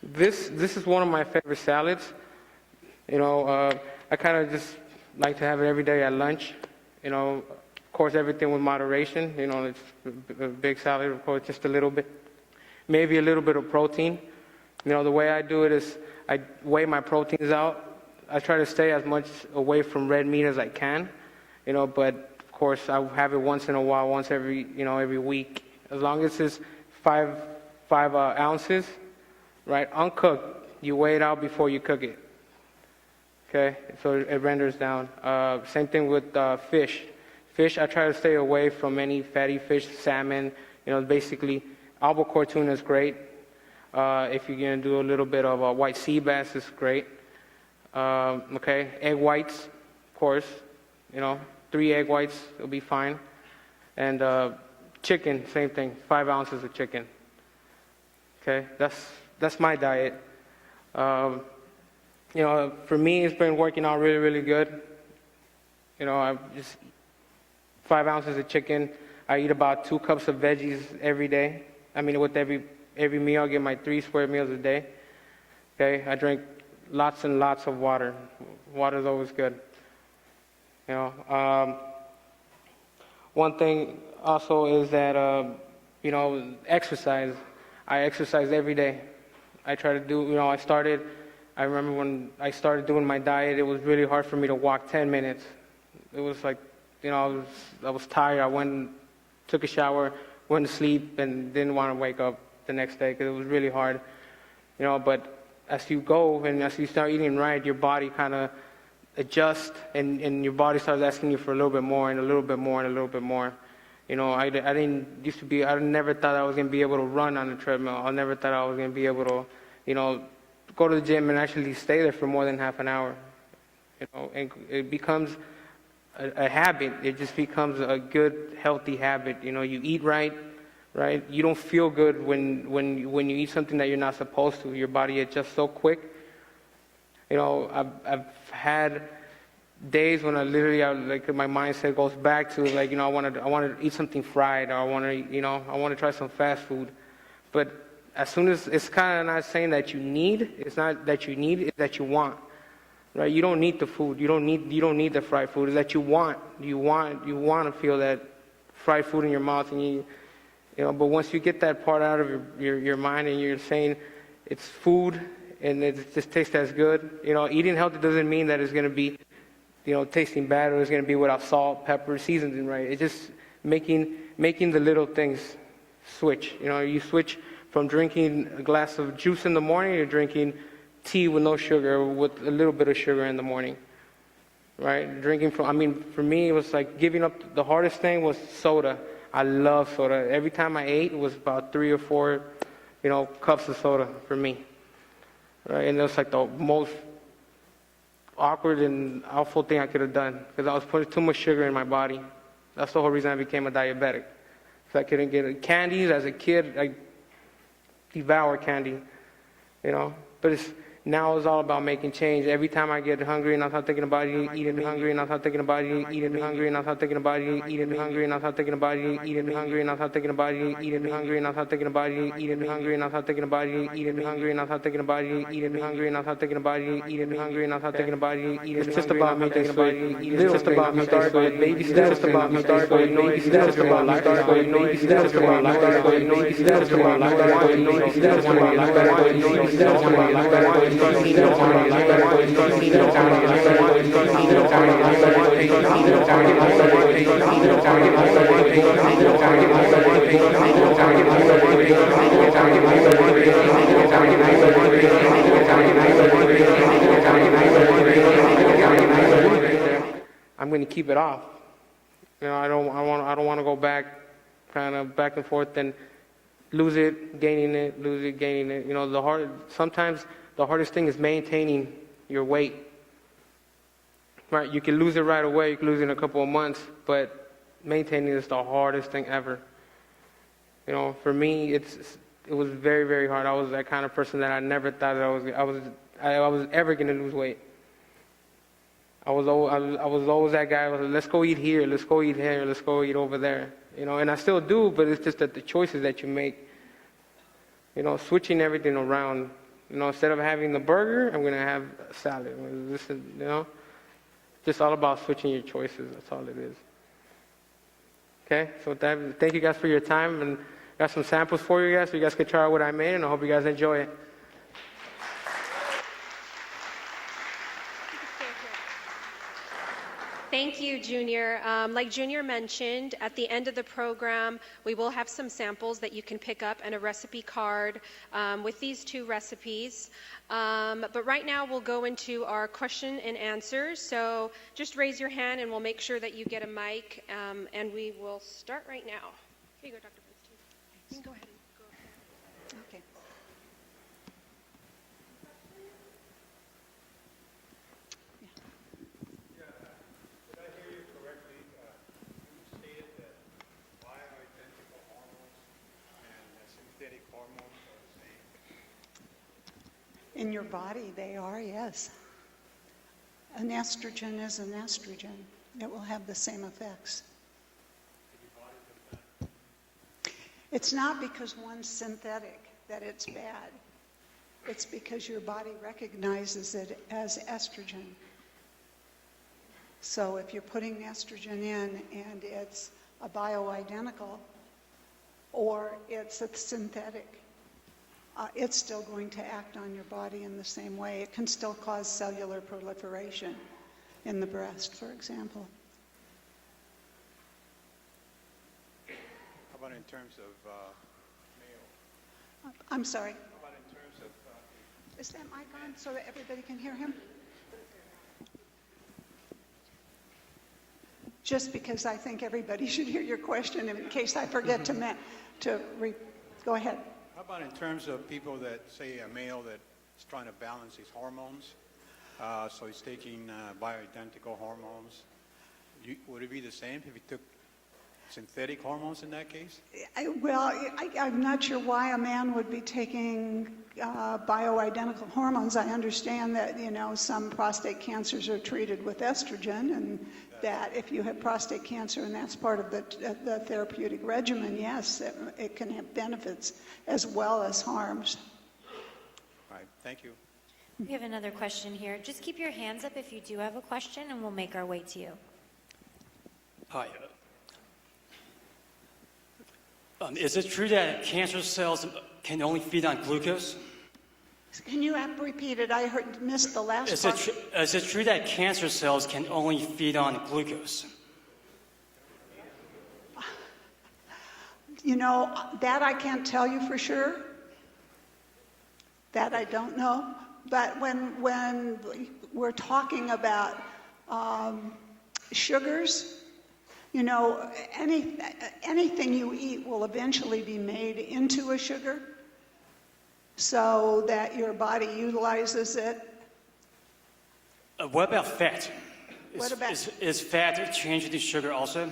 [SPEAKER 3] This is one of my favorite salads. I kind of just like to have it every day at lunch. Of course, everything with moderation. It's a big salad, of course, just a little bit. Maybe a little bit of protein. The way I do it is I weigh my proteins out. I try to stay as much away from red meat as I can. But of course, I have it once in a while, once every week. As long as it's five ounces, right? Uncooked, you weigh it out before you cook it. Okay, so it renders down. Same thing with fish. Fish, I try to stay away from any fatty fish, salmon. Basically, albacore tuna is great. If you're gonna do a little bit of white sea bass, it's great. Okay, egg whites, of course. 3 egg whites will be fine. And chicken, same thing. 5 ounces of chicken. Okay, that's my diet. For me, it's been working out really, really good. I just 5 ounces of chicken. I eat about 2 cups of veggies every day. I mean, with every meal, I get my 3 square meals a day. Okay, I drink lots and lots of water. Water is always good. One thing also is that exercise. I exercise every day. I try to do. I remember when I started doing my diet, it was really hard for me to walk 10 minutes. It was like, I was tired. I went, took a shower, went to sleep, and didn't want to wake up the next day because it was really hard. But as you go and as you start eating right, your body kind of adjusts, and your body starts asking you for a little bit more and a little bit more and a little bit more. I never thought I was going to be able to run on the treadmill. I never thought I was going to be able to, go to the gym and actually stay there for more than half an hour. And it becomes a habit. It just becomes a good, healthy habit. You eat right? You don't feel good when you eat something that you're not supposed to. Your body adjusts so quick. I've had days when my mindset goes back to I want to eat something fried, or I want to try some fast food. But as soon as it's kind of not saying that you need, it's not that you need, it's that you want. Right? You don't need the food. You don't need the fried food. It's that you want. You want to feel that fried food in your mouth, and but once you get that part out of your mind and you're saying it's food and it just tastes as good, eating healthy doesn't mean that it's going to be, tasting bad, or it's going to be without salt, pepper, seasoning, right? It's just making the little things switch. You switch from drinking a glass of juice in the morning to drinking tea with no sugar, with a little bit of sugar in the morning, right? For me, it was like giving up. The hardest thing was soda. I love soda. Every time I ate, it was about 3 or 4, cups of soda for me, right? And it was like the most awkward and awful thing I could have done, because I was putting too much sugar in my body. That's the whole reason I became a diabetic. So I couldn't get it. Candies as a kid, I devour candy, But now it's all about making change. Every time I get hungry and I start thinking about eating hungry, and I start thinking about eating hungry, and I start thinking about eating hungry, and I start thinking about eating hungry, and I start thinking about eating hungry, and I start thinking about eating hungry, and I start thinking about eating hungry, and I start thinking about eating hungry, and I start thinking about eating hungry, and I start thinking about eating. It's just about making it's just about me start with baby steps. It's just about me start with baby steps. It's just about me start with baby steps. It's just about me start with baby steps. It's just about me start with baby steps. It's just about me start with baby steps. It's just about me start with I'm going to keep it off. I don't want to go back and forth and lose it, gaining it, lose it, gaining it. Sometimes the hardest thing is maintaining your weight. Right? You can lose it right away, you can lose it in a couple of months, but maintaining is the hardest thing ever. For me, it was very, very hard. I was that kind of person that I never thought that I was ever going to lose weight. I was always that guy. I was like, let's go eat here, let's go eat here, let's go eat over there. And I still do, but it's just that the choices that you make. Switching everything around. Instead of having the burger, I'm going to have a salad. Just all about switching your choices. That's all it is. Okay, so with that, thank you guys for your time, and got some samples for you guys so you guys can try out what I made, and I hope you guys enjoy it.
[SPEAKER 1] Thank you, Junior. Like Junior mentioned, at the end of the program, we will have some samples that you can pick up and a recipe card with these 2 recipes. But right now, we'll go into our question and answers. So just raise your hand and we'll make sure that you get a mic. And we will start right now. Here you go, Dr. Bernstein. You can go ahead and go ahead.
[SPEAKER 2] Okay.
[SPEAKER 4] Did I hear you correctly? You stated that bioidentical hormones and synthetic hormones are the same.
[SPEAKER 2] In your body, they are, yes. An estrogen is an estrogen. It will have the same effects. It's not because one's synthetic that it's bad. It's because your body recognizes it as estrogen. So if you're putting estrogen in and it's a bioidentical or it's a synthetic, it's still going to act on your body in the same way. It can still cause cellular proliferation in the breast, for example.
[SPEAKER 4] How about in terms of male?
[SPEAKER 2] I'm sorry.
[SPEAKER 4] How about in terms of
[SPEAKER 2] Is that mic on so that everybody can hear him? Just because I think everybody should hear your question in case I forget go ahead.
[SPEAKER 4] how about in terms of people that say a male that's trying to balance his hormones, so he's taking bioidentical hormones? Would it be the same if he took synthetic hormones in that case?
[SPEAKER 2] I'm not sure why a man would be taking bioidentical hormones. I understand that, some prostate cancers are treated with estrogen, and that if you have prostate cancer and that's part of the therapeutic regimen, yes, it can have benefits as well as harms.
[SPEAKER 4] All right, thank you.
[SPEAKER 5] We have another question here. Just keep your hands up if you do have a question, and we'll make our way to you.
[SPEAKER 6] Hi. Is it true that cancer cells can only feed on glucose?
[SPEAKER 2] Can you repeat it? I missed the last part.
[SPEAKER 6] Is it true that cancer cells can only feed on glucose?
[SPEAKER 2] That I can't tell you for sure. That I don't know. But when we're talking about sugars, anything you eat will eventually be made into a sugar so that your body utilizes it.
[SPEAKER 6] What about fat?
[SPEAKER 2] What about-
[SPEAKER 6] Is fat changed to sugar also?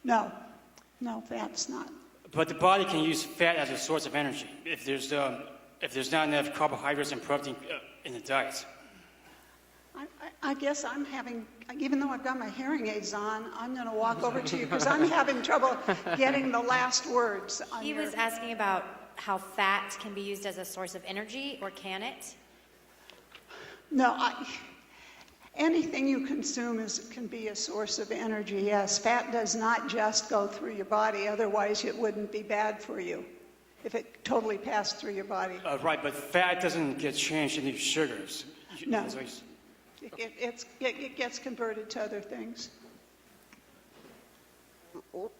[SPEAKER 2] No, fat's not.
[SPEAKER 6] But the body can use fat as a source of energy if there's not enough carbohydrates and protein in the diet.
[SPEAKER 2] I guess I'm having, even though I've got my hearing aids on, I'm going to walk over to you because I'm having trouble getting the last words.
[SPEAKER 5] He was asking about how fat can be used as a source of energy, or can it?
[SPEAKER 2] No, anything you consume can be a source of energy, yes. Fat does not just go through your body, otherwise it wouldn't be bad for you if it totally passed through your body.
[SPEAKER 6] Right, but fat doesn't get changed into sugars.
[SPEAKER 2] No. It gets converted to other things.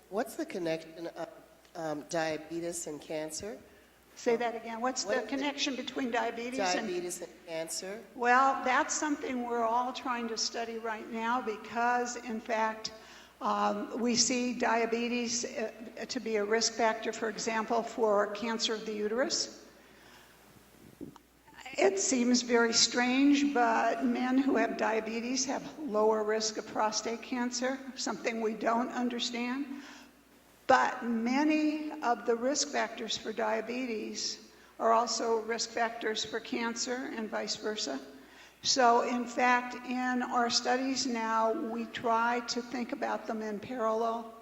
[SPEAKER 7] What's the connection of diabetes and cancer?
[SPEAKER 2] Say that again. What's the connection between diabetes and
[SPEAKER 7] cancer?
[SPEAKER 2] Well, that's something we're all trying to study right now because, in fact, we see diabetes to be a risk factor, for example, for cancer of the uterus. It seems very strange, but men who have diabetes have lower risk of prostate cancer, something we don't understand. But many of the risk factors for diabetes are also risk factors for cancer and vice versa. So in fact, in our studies now, we try to think about them in parallel.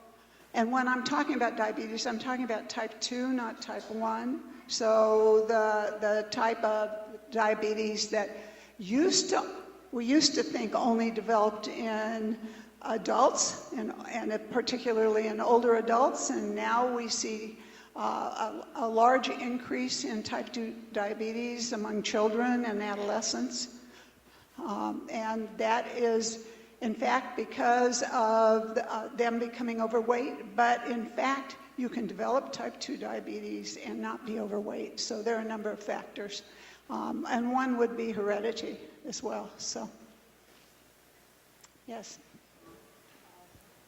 [SPEAKER 2] And when I'm talking about diabetes, I'm talking about type 2, not type 1. So the type of diabetes that we used to think only developed in adults, and particularly in older adults, and now we see a large increase in type 2 diabetes among children and adolescents. And that is in fact, because of them becoming overweight, but in fact, you can develop type 2 diabetes and not be overweight. So there are a number of factors. And one would be heredity as well. So, yes.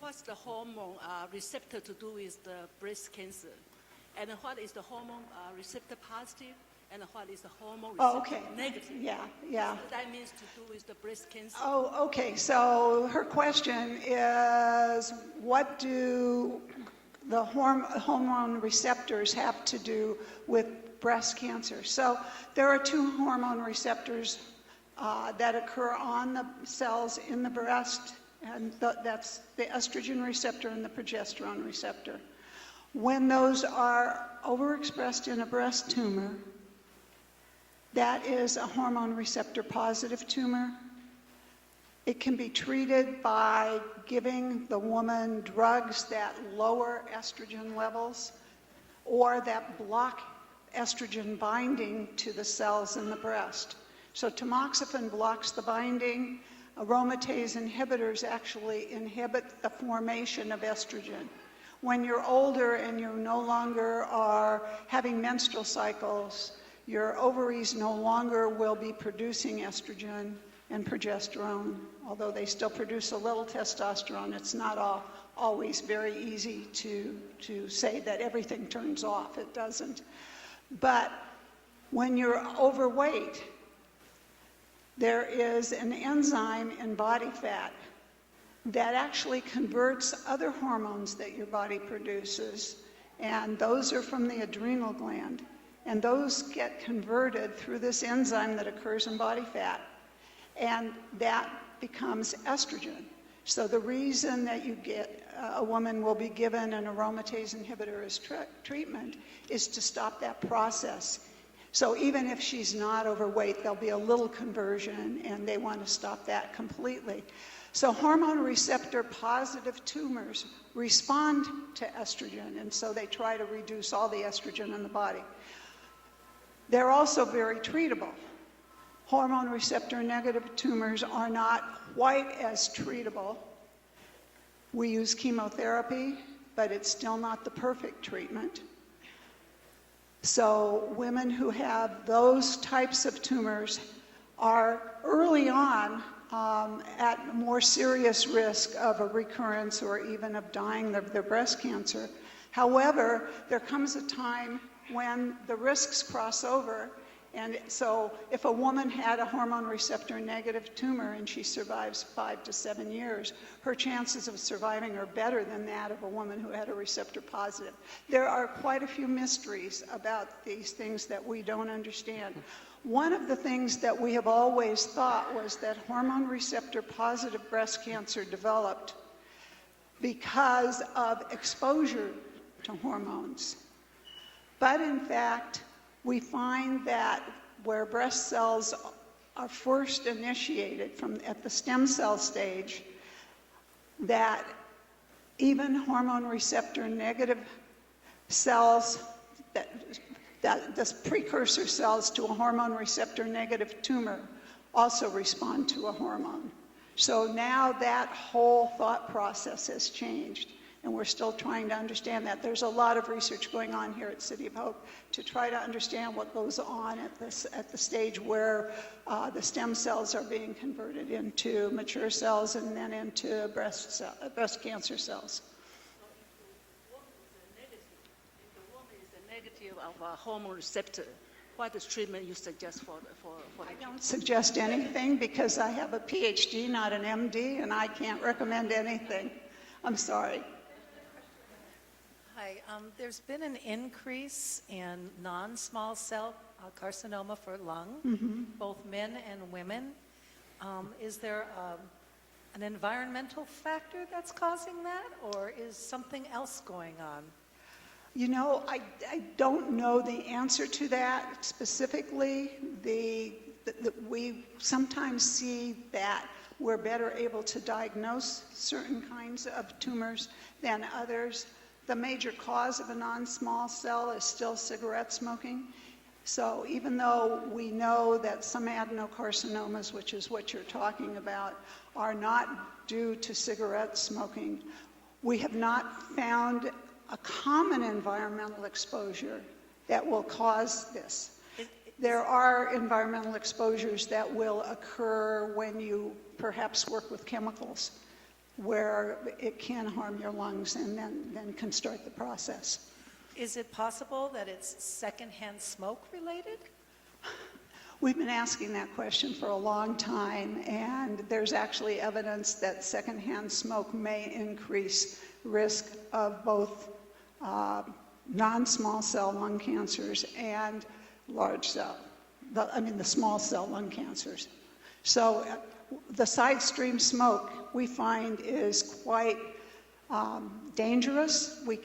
[SPEAKER 8] What's the hormone receptor to do with the breast cancer? And what is the hormone receptor positive? And what is the hormone receptor negative?
[SPEAKER 2] Yeah.
[SPEAKER 8] What that means to do with the breast cancer?
[SPEAKER 2] Oh, okay. So her question is, what do the hormone receptors have to do with breast cancer? So there are two hormone receptors that occur on the cells in the breast, and that's the estrogen receptor and the progesterone receptor. When those are overexpressed in a breast tumor, that is a hormone receptor positive tumor. It can be treated by giving the woman drugs that lower estrogen levels or that block estrogen binding to the cells in the breast. So tamoxifen blocks the binding. Aromatase inhibitors actually inhibit the formation of estrogen. When you're older and you no longer are having menstrual cycles, your ovaries no longer will be producing estrogen and progesterone, although they still produce a little testosterone. It's not always very easy to say that everything turns off. It doesn't. But when you're overweight, there is an enzyme in body fat that actually converts other hormones that your body produces, and those are from the adrenal gland. And those get converted through this enzyme that occurs in body fat, and that becomes estrogen. So the reason that you get a woman will be given an aromatase inhibitor as treatment is to stop that process. So even if she's not overweight, there'll be a little conversion, and they want to stop that completely. So hormone receptor positive tumors respond to estrogen, and so they try to reduce all the estrogen in the body. They're also very treatable. Hormone receptor negative tumors are not quite as treatable. We use chemotherapy, but it's still not the perfect treatment. So women who have those types of tumors are early on at more serious risk of a recurrence or even of dying of their breast cancer. However, there comes a time when the risks cross over, and so if a woman had a hormone receptor negative tumor and she survives 5 to 7 years, her chances of surviving are better than that of a woman who had a receptor positive. There are quite a few mysteries about these things that we don't understand. One of the things that we have always thought was that hormone receptor positive breast cancer developed because of exposure to hormones. But in fact, we find that where breast cells are first initiated at the stem cell stage, that even hormone receptor negative cells, the precursor cells to a hormone receptor negative tumor, also respond to a hormone. So now that whole thought process has changed, and we're still trying to understand that. There's a lot of research going on here at City of Hope to try to understand what goes on at the stage where the stem cells are being converted into mature cells and then into breast cancer cells.
[SPEAKER 8] If the woman is a negative of a hormone receptor, what is treatment you suggest for
[SPEAKER 2] I don't suggest anything because I have a Ph.D., not an M.D., and I can't recommend anything. I'm sorry.
[SPEAKER 9] Hi, there's been an increase in non-small cell carcinoma for lung, both men and women. Is there an environmental factor that's causing that, or is something else going on?
[SPEAKER 2] You know, I don't know the answer to that specifically. We sometimes see that we're better able to diagnose certain kinds of tumors than others. The major cause of a non-small cell is still cigarette smoking. So even though we know that some adenocarcinomas, which is what you're talking about, are not due to cigarette smoking, we have not found a common environmental exposure that will cause this. There are environmental exposures that will occur when you perhaps work with chemicals, where it can harm your lungs and then can start the process.
[SPEAKER 9] Is it possible that it's secondhand smoke related?
[SPEAKER 2] We've been asking that question for a long time, and there's actually evidence that secondhand smoke may increase risk of both non-small cell lung cancers and large cell, the small cell lung cancers. So the side stream smoke we find is quite dangerous. We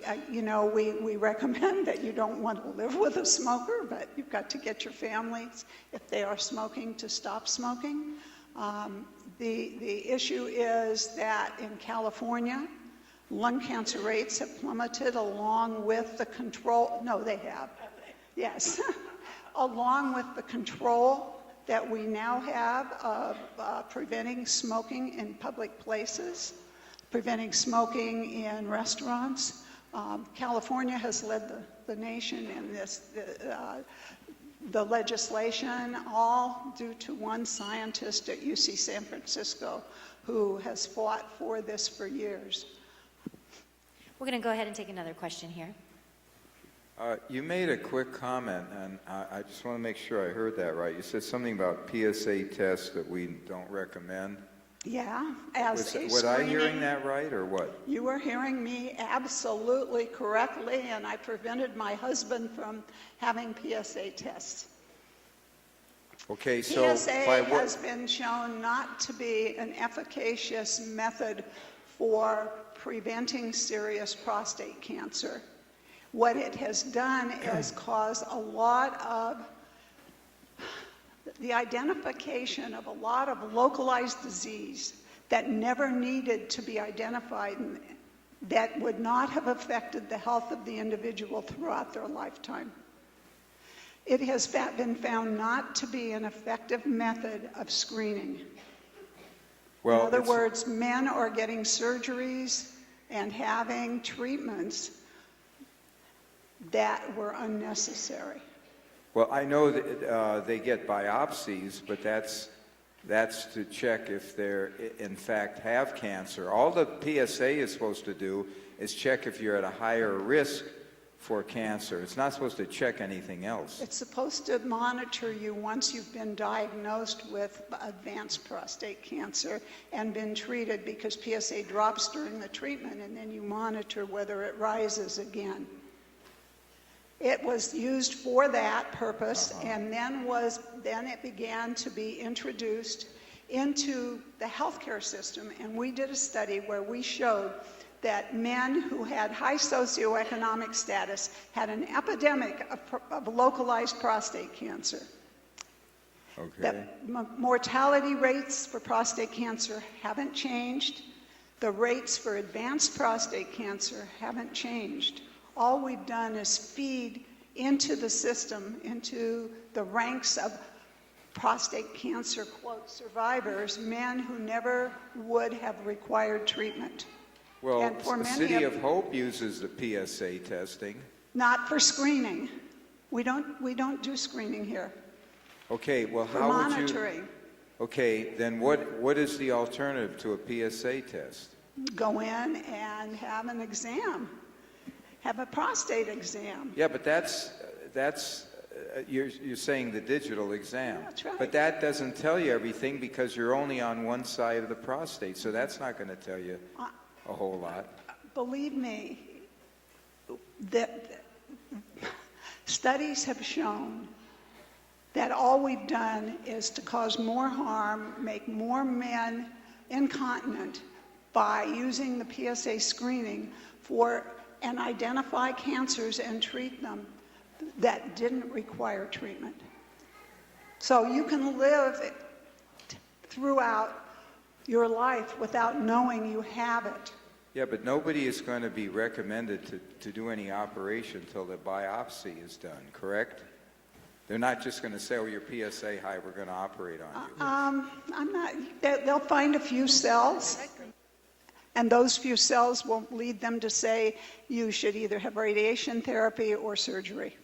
[SPEAKER 2] recommend that you don't want to live with a smoker, but you've got to get your families, if they are smoking, to stop smoking. The issue is that in California, lung cancer rates have plummeted along with the control. No, they have. Yes. Along with the control that we now have of preventing smoking in public places, preventing smoking in restaurants. California has led the nation in this, the legislation, all due to one scientist at UC San Francisco who has fought for this for years.
[SPEAKER 5] We're going to go ahead and take another question here.
[SPEAKER 10] You made a quick comment, and I just want to make sure I heard that right. You said something about PSA tests that we don't recommend.
[SPEAKER 2] Yeah, as a screening.
[SPEAKER 10] Was I hearing that right, or what?
[SPEAKER 2] You were hearing me absolutely correctly, and I prevented my husband from having PSA tests.
[SPEAKER 10] Okay, so
[SPEAKER 2] PSA has been shown not to be an efficacious method for preventing serious prostate cancer. What it has done is cause a lot of the identification of a lot of localized disease that never needed to be identified and that would not have affected the health of the individual throughout their lifetime. It has been found not to be an effective method of screening.
[SPEAKER 10] Well,
[SPEAKER 2] in other words, men are getting surgeries and having treatments that were unnecessary.
[SPEAKER 10] Well, I know that they get biopsies, but that's to check if they're in fact have cancer. All the PSA is supposed to do is check if you're at a higher risk for cancer. It's not supposed to check anything else.
[SPEAKER 2] It's supposed to monitor you once you've been diagnosed with advanced prostate cancer and been treated, because PSA drops during the treatment, and then you monitor whether it rises again. It was used for that purpose, and then it began to be introduced into the healthcare system. And we did a study where we showed that men who had high socioeconomic status had an epidemic of localized prostate cancer.
[SPEAKER 10] Okay.
[SPEAKER 2] The mortality rates for prostate cancer haven't changed. The rates for advanced prostate cancer haven't changed. All we've done is feed into the system, into the ranks of prostate cancer, quote, survivors, men who never would have required treatment.
[SPEAKER 10] Well,
[SPEAKER 2] And for
[SPEAKER 10] the
[SPEAKER 2] many
[SPEAKER 10] City
[SPEAKER 2] of-
[SPEAKER 10] of Hope uses the PSA testing.
[SPEAKER 2] Not for screening. We don't do screening here.
[SPEAKER 10] Okay, well,
[SPEAKER 2] For
[SPEAKER 10] how would you...
[SPEAKER 2] monitoring.
[SPEAKER 10] Okay, then what is the alternative to a PSA test?
[SPEAKER 2] Go in and have an exam. Have a prostate exam.
[SPEAKER 10] Yeah, but that's you're saying the digital exam.
[SPEAKER 2] That's right.
[SPEAKER 10] But that doesn't tell you everything, because you're only on one side of the prostate, so that's not going to tell you a whole lot.
[SPEAKER 2] Believe me, that studies have shown that all we've done is to cause more harm, make more men incontinent by using the PSA screening and identify cancers and treat them that didn't require treatment. So you can live throughout your life without knowing you have it.
[SPEAKER 10] Yeah, but nobody is going to be recommended to do any operation until the biopsy is done, correct? They're not just going to say, oh, your PSA high, we're going to operate on you.
[SPEAKER 2] I'm not, they'll find a few cells, and those few cells will lead them to say you should either have radiation therapy or surgery.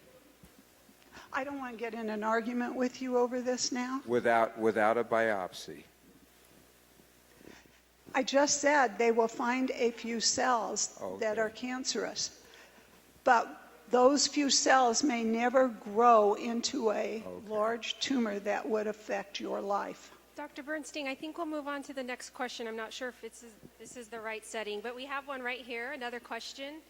[SPEAKER 2] I don't want to get in an argument with you over this now.
[SPEAKER 10] Without a biopsy.
[SPEAKER 2] I just said they will find a few cells that
[SPEAKER 10] Okay.
[SPEAKER 2] are cancerous, but those few cells may never grow into a large tumor that would affect your life.
[SPEAKER 1] Dr. Bernstein, I think we'll move on to the next question. I'm not sure if this is the right setting, but we have one right here, another question.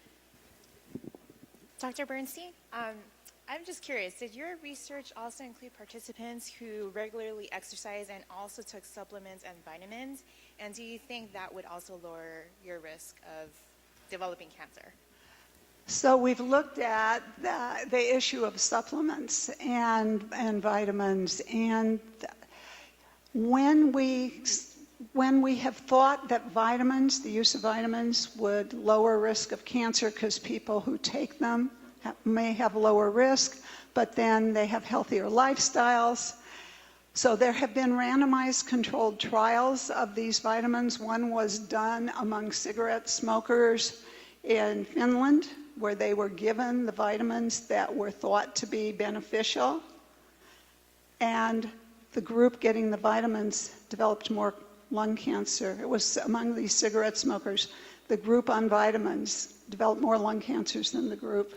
[SPEAKER 11] Dr. Bernstein, I'm just curious, did your research also include participants who regularly exercise and also took supplements and vitamins? And do you think that would also lower your risk of developing cancer?
[SPEAKER 2] So we've looked at the issue of supplements and vitamins, and when we have thought that vitamins, the use of vitamins, would lower risk of cancer because people who take them may have lower risk, but then they have healthier lifestyles. So there have been randomized controlled trials of these vitamins. One was done among cigarette smokers in Finland, where they were given the vitamins that were thought to be beneficial. And the group getting the vitamins developed more lung cancer. It was among these cigarette smokers. The group on vitamins developed more lung cancers than the group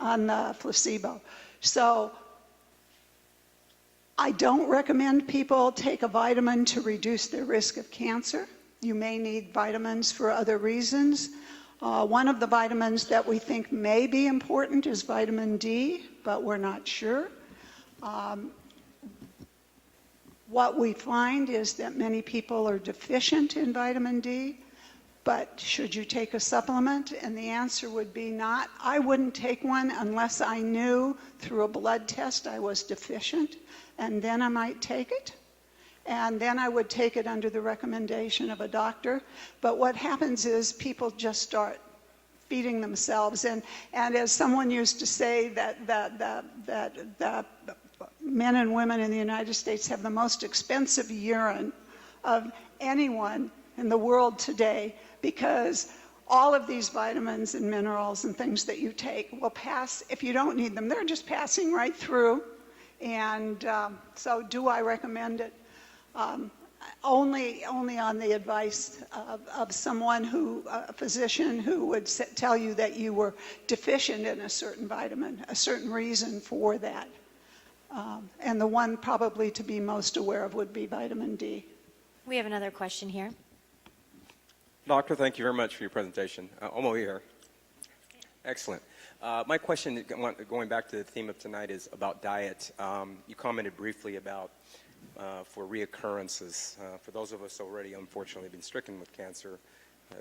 [SPEAKER 2] on the placebo. So I don't recommend people take a vitamin to reduce their risk of cancer. You may need vitamins for other reasons. One of the vitamins that we think may be important is vitamin D, but we're not sure. What we find is that many people are deficient in vitamin D, but should you take a supplement? And the answer would be not. I wouldn't take one unless I knew through a blood test I was deficient, and then I might take it. And then I would take it under the recommendation of a doctor. But what happens is people just start feeding themselves. And as someone used to say, that men and women in the United States have the most expensive urine of anyone in the world today, because all of these vitamins and minerals and things that you take will pass, if you don't need them, they're just passing right through. And so do I recommend it? Only on the advice of someone a physician who would tell you that you were deficient in a certain vitamin, a certain reason for that. And the one probably to be most aware of would be vitamin D.
[SPEAKER 5] We have another question here.
[SPEAKER 12] Doctor, thank you very much for your presentation. I'm over here. Excellent. My question, going back to the theme of tonight, is about diet. You commented briefly about for reoccurrences. For those of us already, unfortunately, been stricken with cancer,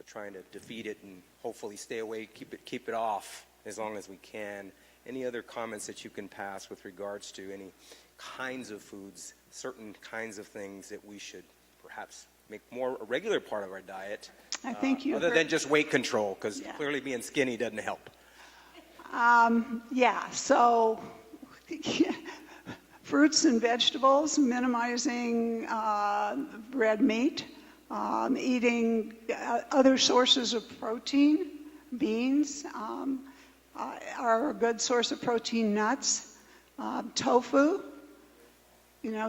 [SPEAKER 12] trying to defeat it and hopefully stay away, keep it off as long as we can. Any other comments that you can pass with regards to any kinds of foods, certain kinds of things that we should perhaps make more a regular part of our diet,
[SPEAKER 2] I think you
[SPEAKER 12] other than just weight control, because clearly being skinny doesn't help.
[SPEAKER 2] So fruits and vegetables, minimizing red meat, eating other sources of protein, beans are a good source of protein, nuts, tofu.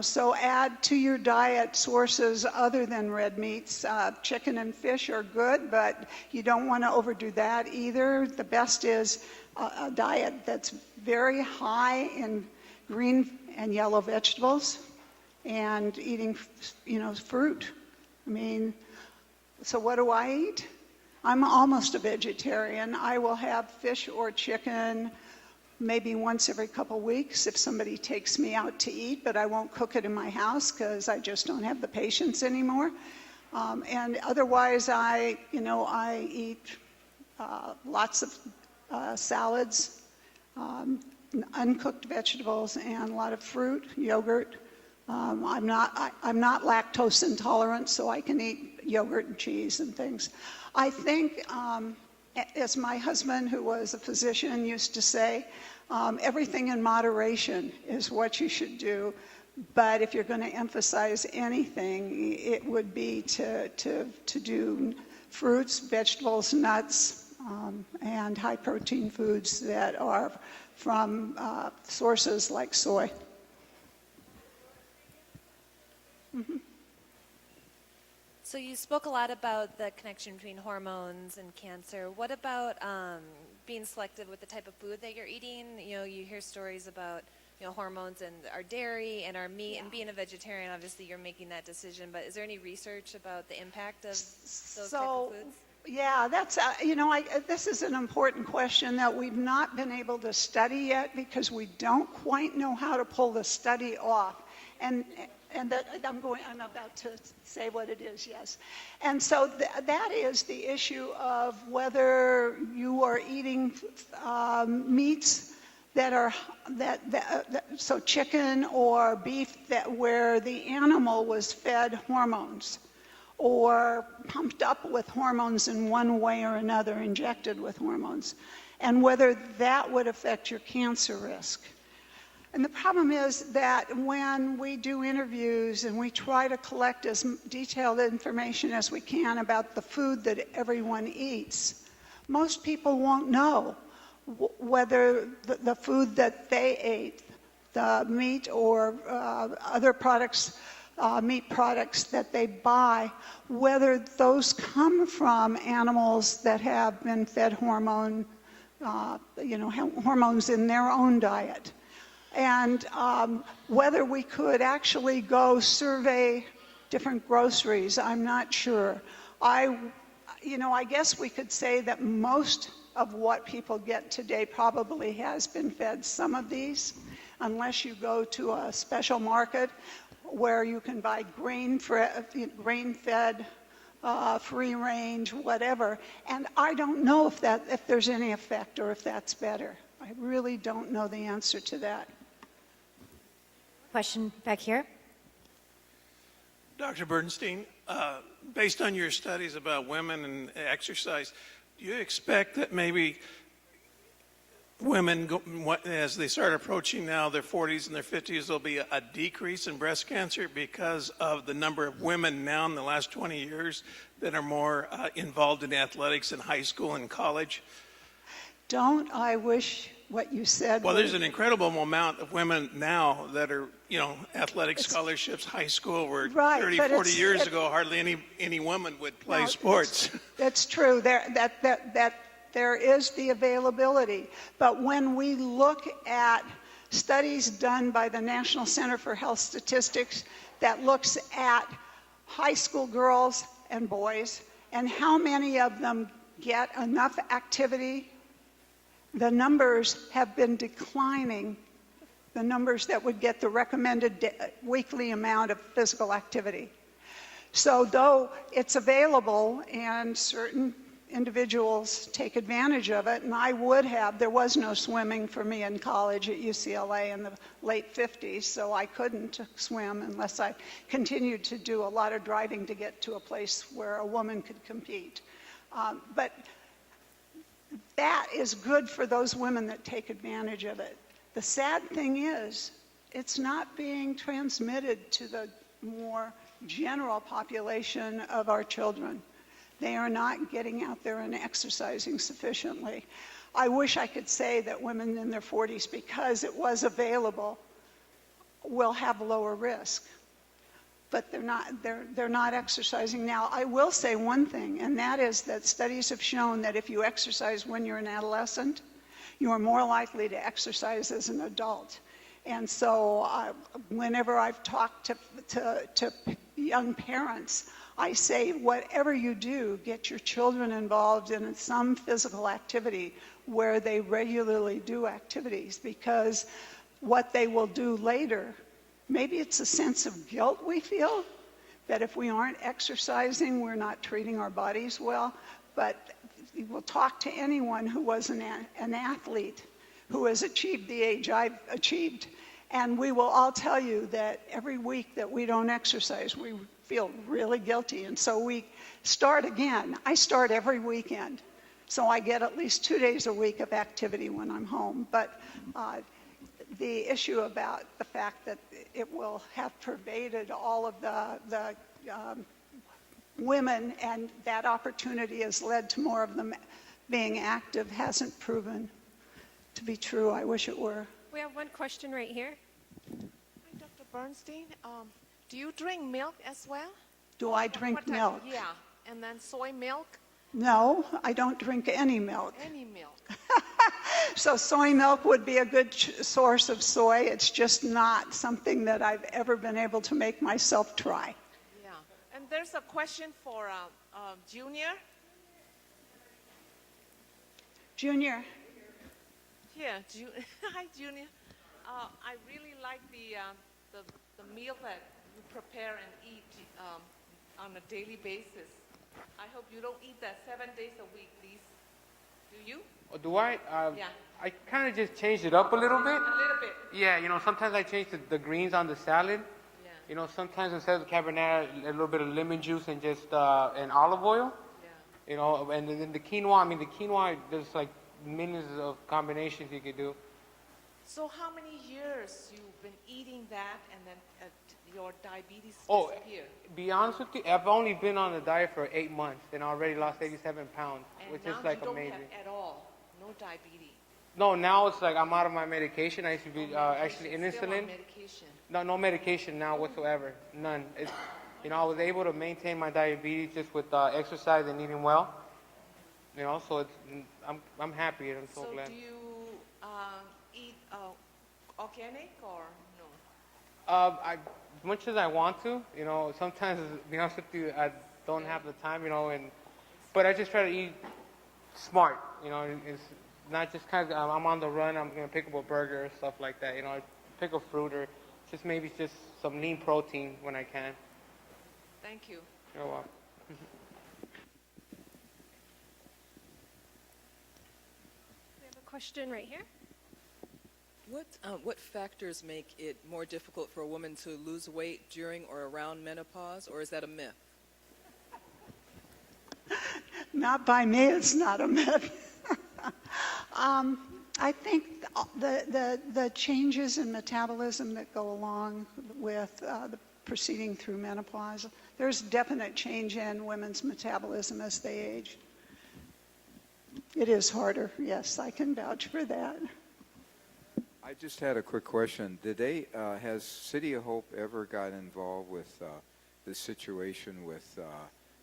[SPEAKER 2] So add to your diet sources other than red meats. Chicken and fish are good, but you don't want to overdo that either. The best is a diet that's very high in green and yellow vegetables and eating, fruit. So what do I eat? I'm almost a vegetarian. I will have fish or chicken maybe once every couple weeks if somebody takes me out to eat, but I won't cook it in my house because I just don't have the patience anymore. And otherwise, I eat lots of salads, uncooked vegetables, and a lot of fruit, yogurt. I'm not lactose intolerant, so I can eat yogurt and cheese and things. I think as my husband, who was a physician, used to say, everything in moderation is what you should do. But if you're going to emphasize anything, it would be to do fruits, vegetables, nuts, and high-protein foods that are from sources like soy. Mm-hmm.
[SPEAKER 13] So you spoke a lot about the connection between hormones and cancer. What about being selective with the type of food that you're eating? You know, you hear stories about, you know, hormones in our dairy and our meat. And being a vegetarian, obviously, you're making that decision. But is there any research about the impact of those type of foods?
[SPEAKER 2] Yeah, that's, this is an important question that we've not been able to study yet because we don't quite know how to pull the study off. And that I'm about to say what it is, yes. And so that is the issue of whether you are eating meats that are, so chicken or beef where the animal was fed hormones or pumped up with hormones in one way or another, injected with hormones, and whether that would affect your cancer risk. And the problem is that when we do interviews and we try to collect as detailed information as we can about the food that everyone eats, most people won't know whether the food that they ate, the meat or other products, meat products that they buy, whether those come from animals that have been fed hormones in their own diet. And whether we could actually go survey different groceries, I'm not sure. I guess we could say that most of what people get today probably has been fed some of these, unless you go to a special market where you can buy grain-fed, free-range, whatever. And I don't know if there's any effect or if that's better. I really don't know the answer to that.
[SPEAKER 5] Question back here.
[SPEAKER 14] Dr. Bernstein, based on your studies about women and exercise, do you expect that maybe women, as they start approaching now their 40s and their 50s, there'll be a decrease in breast cancer because of the number of women now in the last 20 years that are more involved in athletics in high school and college?
[SPEAKER 2] Don't I wish what you said?
[SPEAKER 14] Well, there's an incredible amount of women now that are, athletic scholarships, high school, where 30, 40 years ago, hardly any woman would play sports.
[SPEAKER 2] That's true. There is the availability. But when we look at studies done by the National Center for Health Statistics that looks at high school girls and boys and how many of them get enough activity, the numbers have been declining, the numbers that would get the recommended weekly amount of physical activity. So though it's available and certain individuals take advantage of it, and there was no swimming for me in college at UCLA in the late 50s, so I couldn't swim unless I continued to do a lot of driving to get to a place where a woman could compete. But that is good for those women that take advantage of it. The sad thing is, it's not being transmitted to the more general population of our children. They are not getting out there and exercising sufficiently. I wish I could say that women in their 40s, because it was available, will have lower risk. But they're not exercising now. I will say one thing, and that is that studies have shown that if you exercise when you're an adolescent, you are more likely to exercise as an adult. And so whenever I've talked to young parents, I say, whatever you do, get your children involved in some physical activity where they regularly do activities, because what they will do later, maybe it's a sense of guilt we feel, that if we aren't exercising, we're not treating our bodies well. But we'll talk to anyone who was an athlete, who has achieved the age I've achieved, and we will all tell you that every week that we don't exercise, we feel really guilty. And so we start again. I start every weekend. So I get at least 2 days a week of activity when I'm home. But the issue about the fact that it will have pervaded all of the women, and that opportunity has led to more of them being active, hasn't proven to be true. I wish it were.
[SPEAKER 1] We have one question right here.
[SPEAKER 15] Hi, Dr. Bernstein. Do you drink milk as well?
[SPEAKER 2] Do I drink milk?
[SPEAKER 15] Yeah, and then soy milk?
[SPEAKER 2] No, I don't drink any milk.
[SPEAKER 15] Any milk.
[SPEAKER 2] So soy milk would be a good source of soy. It's just not something that I've ever been able to make myself try.
[SPEAKER 15] Yeah, and there's a question for Junior.
[SPEAKER 2] Junior.
[SPEAKER 15] Yeah, hi, Junior. I really like the meal that you prepare and eat on a daily basis. I hope you don't eat that 7 days a week, please. Do you?
[SPEAKER 3] Do I?
[SPEAKER 15] Yeah.
[SPEAKER 3] I kind of just changed it up a little bit.
[SPEAKER 15] A little bit.
[SPEAKER 3] Yeah, sometimes I change the greens on the salad.
[SPEAKER 15] Yeah.
[SPEAKER 3] Sometimes instead of carbonara, a little bit of lemon juice and just and olive oil.
[SPEAKER 15] Yeah.
[SPEAKER 3] And then the quinoa, the quinoa, there's like millions of combinations you could do.
[SPEAKER 15] So how many years you've been eating that and then your diabetes disappeared?
[SPEAKER 3] Be honest with you, I've only been on a diet for 8 months and already lost 87 pounds,
[SPEAKER 15] And
[SPEAKER 3] which
[SPEAKER 15] now
[SPEAKER 3] is like
[SPEAKER 15] you don't
[SPEAKER 3] amazing.
[SPEAKER 15] have at all, no diabetes.
[SPEAKER 3] No, now it's like I'm out of my medication. I used to be actually in
[SPEAKER 15] Still
[SPEAKER 3] insulin.
[SPEAKER 15] on medication.
[SPEAKER 3] No medication now whatsoever. None. It's, I was able to maintain my diabetes just with exercise and eating well. So it's, I'm happy and I'm so glad.
[SPEAKER 15] So do you eat organic or no?
[SPEAKER 3] As much as I want to, sometimes, to be honest with you, I don't have the time, but I just try to eat smart, it's not just kind of, I'm on the run, I'm going to pick up a burger or stuff like that, I pick a fruit or just maybe just some lean protein when I can.
[SPEAKER 15] Thank you.
[SPEAKER 3] You're welcome.
[SPEAKER 1] We have a question right here.
[SPEAKER 16] What factors make it more difficult for a woman to lose weight during or around menopause, or is that a myth?
[SPEAKER 2] Not by me, it's not a myth. I think the changes in metabolism that go along with the proceeding through menopause, there's definite change in women's metabolism as they age. It is harder, yes, I can vouch for that.
[SPEAKER 10] I just had a quick question. Has City of Hope ever got involved with this situation with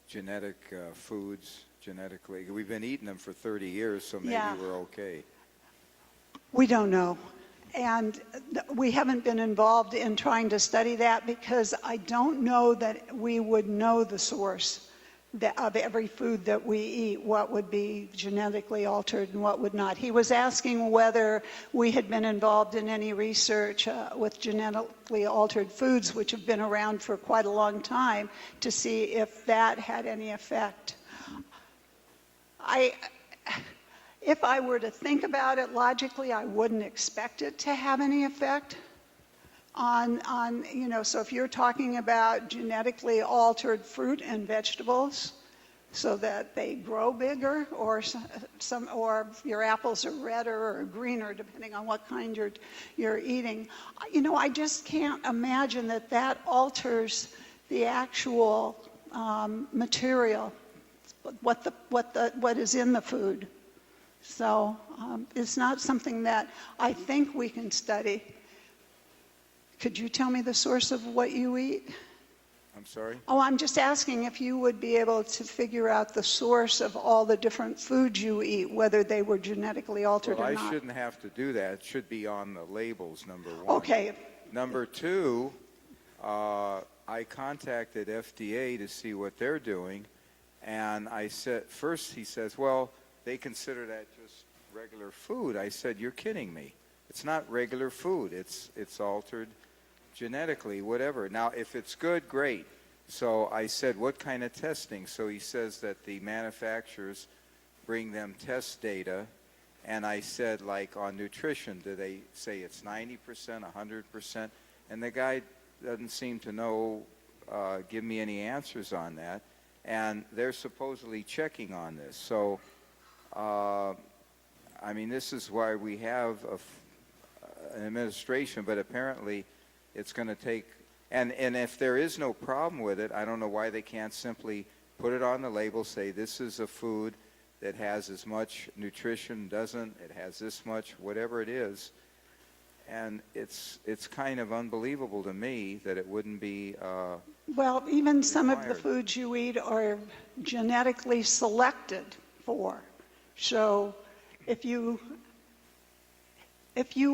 [SPEAKER 10] genetic foods, genetically? We've been eating them for 30 years, so maybe we're okay.
[SPEAKER 2] We don't know. And we haven't been involved in trying to study that because I don't know that we would know the source of every food that we eat, what would be genetically altered and what would not. He was asking whether we had been involved in any research with genetically altered foods, which have been around for quite a long time, to see if that had any effect. If I were to think about it logically, I wouldn't expect it to have any effect on so if you're talking about genetically altered fruit and vegetables so that they grow bigger, or your apples are redder or greener depending on what kind you're eating, I just can't imagine that alters the actual material, what is in the food. So it's not something that I think we can study. Could you tell me the source of what you eat?
[SPEAKER 10] I'm sorry?
[SPEAKER 2] Oh, I'm just asking if you would be able to figure out the source of all the different foods you eat, whether they were genetically altered or not.
[SPEAKER 10] I shouldn't have to do that. It should be on the labels, number one.
[SPEAKER 2] Okay.
[SPEAKER 10] Number two, I contacted FDA to see what they're doing, and I said, first he says, well, they consider that just regular food. I said, you're kidding me. It's not regular food. It's altered genetically, whatever. Now, if it's good, great. So I said, what kind of testing? So he says that the manufacturers bring them test data. And I said, like on nutrition, do they say it's 90%, 100%? And the guy doesn't seem to know, give me any answers on that. And they're supposedly checking on this. So I mean, this is why we have an administration, but apparently it's going to take, and if there is no problem with it, I don't know why they can't simply put it on the label, say this is a food that has as much nutrition, doesn't, it has this much, whatever it is. And it's kind of unbelievable to me that it wouldn't be
[SPEAKER 2] Well, even some of the
[SPEAKER 10] required.
[SPEAKER 2] foods you eat are genetically selected for. So if you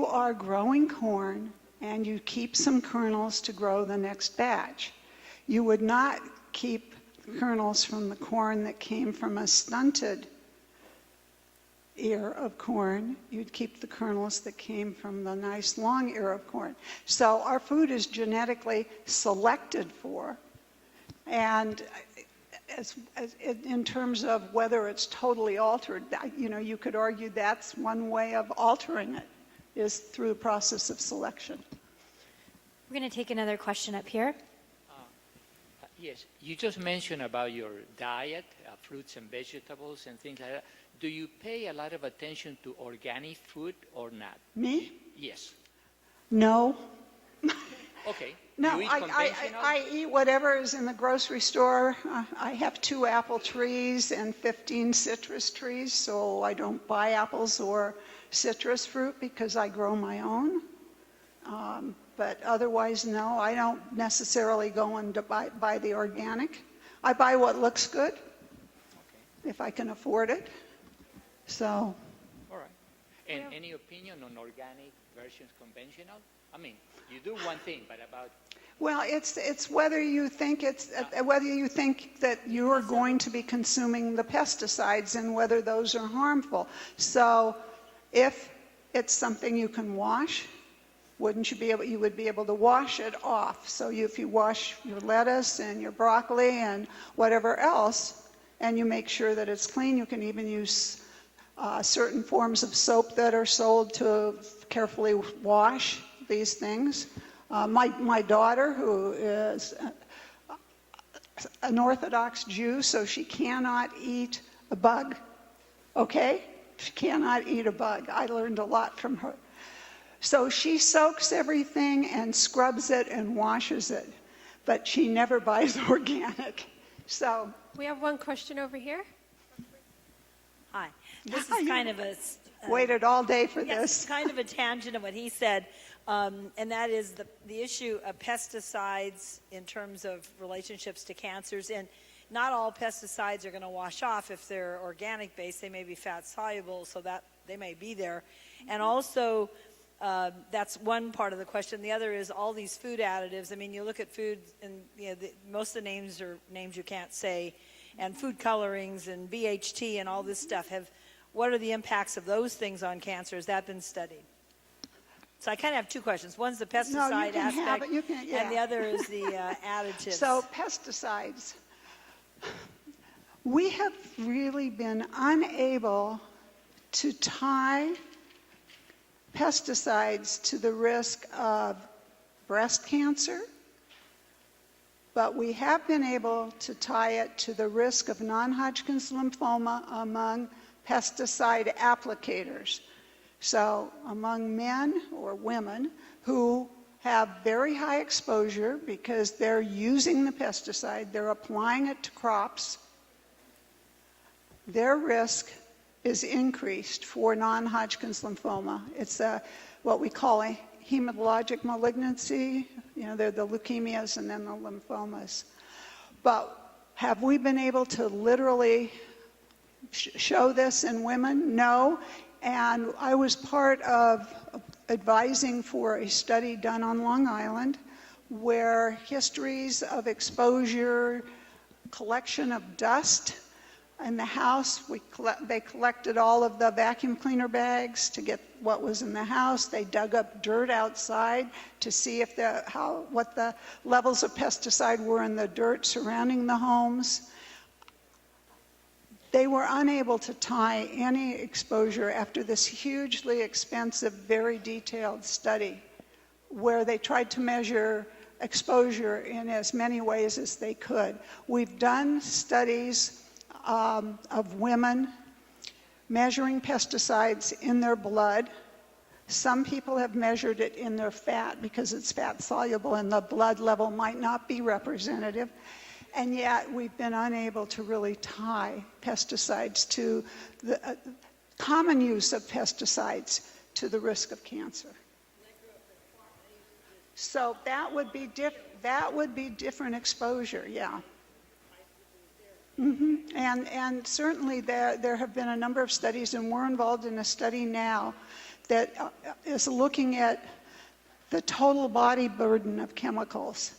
[SPEAKER 2] are growing corn and you keep some kernels to grow the next batch, you would not keep kernels from the corn that came from a stunted ear of corn. You'd keep the kernels that came from the nice long ear of corn. So our food is genetically selected for. And in terms of whether it's totally altered, you could argue that's one way of altering it, is through the process of selection.
[SPEAKER 5] We're going to take another question up here.
[SPEAKER 17] Yes, you just mentioned about your diet, fruits and vegetables and things like that. Do you pay a lot of attention to organic food or not?
[SPEAKER 2] Me?
[SPEAKER 17] Yes.
[SPEAKER 2] No.
[SPEAKER 17] Okay.
[SPEAKER 2] No,
[SPEAKER 17] You eat
[SPEAKER 2] I
[SPEAKER 17] conventional?
[SPEAKER 2] eat whatever is in the grocery store. I have 2 apple trees and 15 citrus trees, so I don't buy apples or citrus fruit because I grow my own. But otherwise, no, I don't necessarily go and buy the organic. I buy what looks good, if I can afford it. So.
[SPEAKER 17] All right. And any opinion on organic versus conventional? I mean, you do one thing, but about...
[SPEAKER 2] Well, it's whether you think that you're going to be consuming the pesticides and whether those are harmful. So, if it's something you can wash, you would be able to wash it off. So if you wash your lettuce and your broccoli and whatever else, and you make sure that it's clean, you can even use certain forms of soap that are sold to carefully wash these things. My daughter, who is an Orthodox Jew, so she cannot eat a bug, okay? She cannot eat a bug. I learned a lot from her. So she soaks everything and scrubs it and washes it, but she never buys organic. So
[SPEAKER 1] We have one question over here.
[SPEAKER 18] Hi. This is kind of a...
[SPEAKER 2] waited all day for
[SPEAKER 18] yes,
[SPEAKER 2] this.
[SPEAKER 18] kind of a tangent of what he said, and that is the issue of pesticides in terms of relationships to cancers. And not all pesticides are going to wash off if they're organic based. They may be fat soluble, so that they may be there. And also, that's one part of the question. The other is all these food additives. I mean, you look at food, and most of the names are names you can't say, and food colorings and BHT and all this stuff. What are the impacts of those things on cancer? Has that been studied? So I kind of have 2 questions. One's the pesticide aspect, and the other is the additives.
[SPEAKER 2] So pesticides. We have really been unable to tie pesticides to the risk of breast cancer, but we have been able to tie it to the risk of non-Hodgkin's lymphoma among pesticide applicators. So among men or women who have very high exposure because they're using the pesticide, they're applying it to crops, their risk is increased for non-Hodgkin's lymphoma. It's what we call a hematologic malignancy. They're the leukemias and then the lymphomas. But have we been able to literally show this in women? No. And I was part of advising for a study done on Long Island where histories of exposure, collection of dust in the house, they collected all of the vacuum cleaner bags to get what was in the house. They dug up dirt outside to see if what the levels of pesticide were in the dirt surrounding the homes. They were unable to tie any exposure after this hugely expensive, very detailed study where they tried to measure exposure in as many ways as they could. We've done studies of women measuring pesticides in their blood. Some people have measured it in their fat because it's fat soluble and the blood level might not be representative. And yet we've been unable to really tie pesticides to the common use of pesticides to the risk of cancer. So that would be different exposure, yeah. And certainly there have been a number of studies, and we're involved in a study now that is looking at the total body burden of chemicals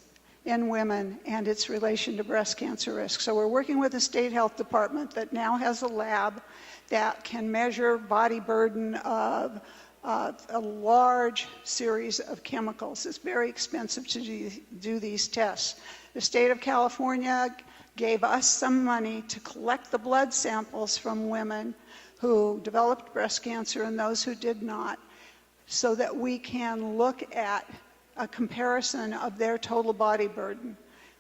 [SPEAKER 2] in women and its relation to breast cancer risk. So we're working with the state health department that now has a lab that can measure body burden of a large series of chemicals. It's very expensive to do these tests. The state of California gave us some money to collect the blood samples from women who developed breast cancer and those who did not, so that we can look at a comparison of their total body burden.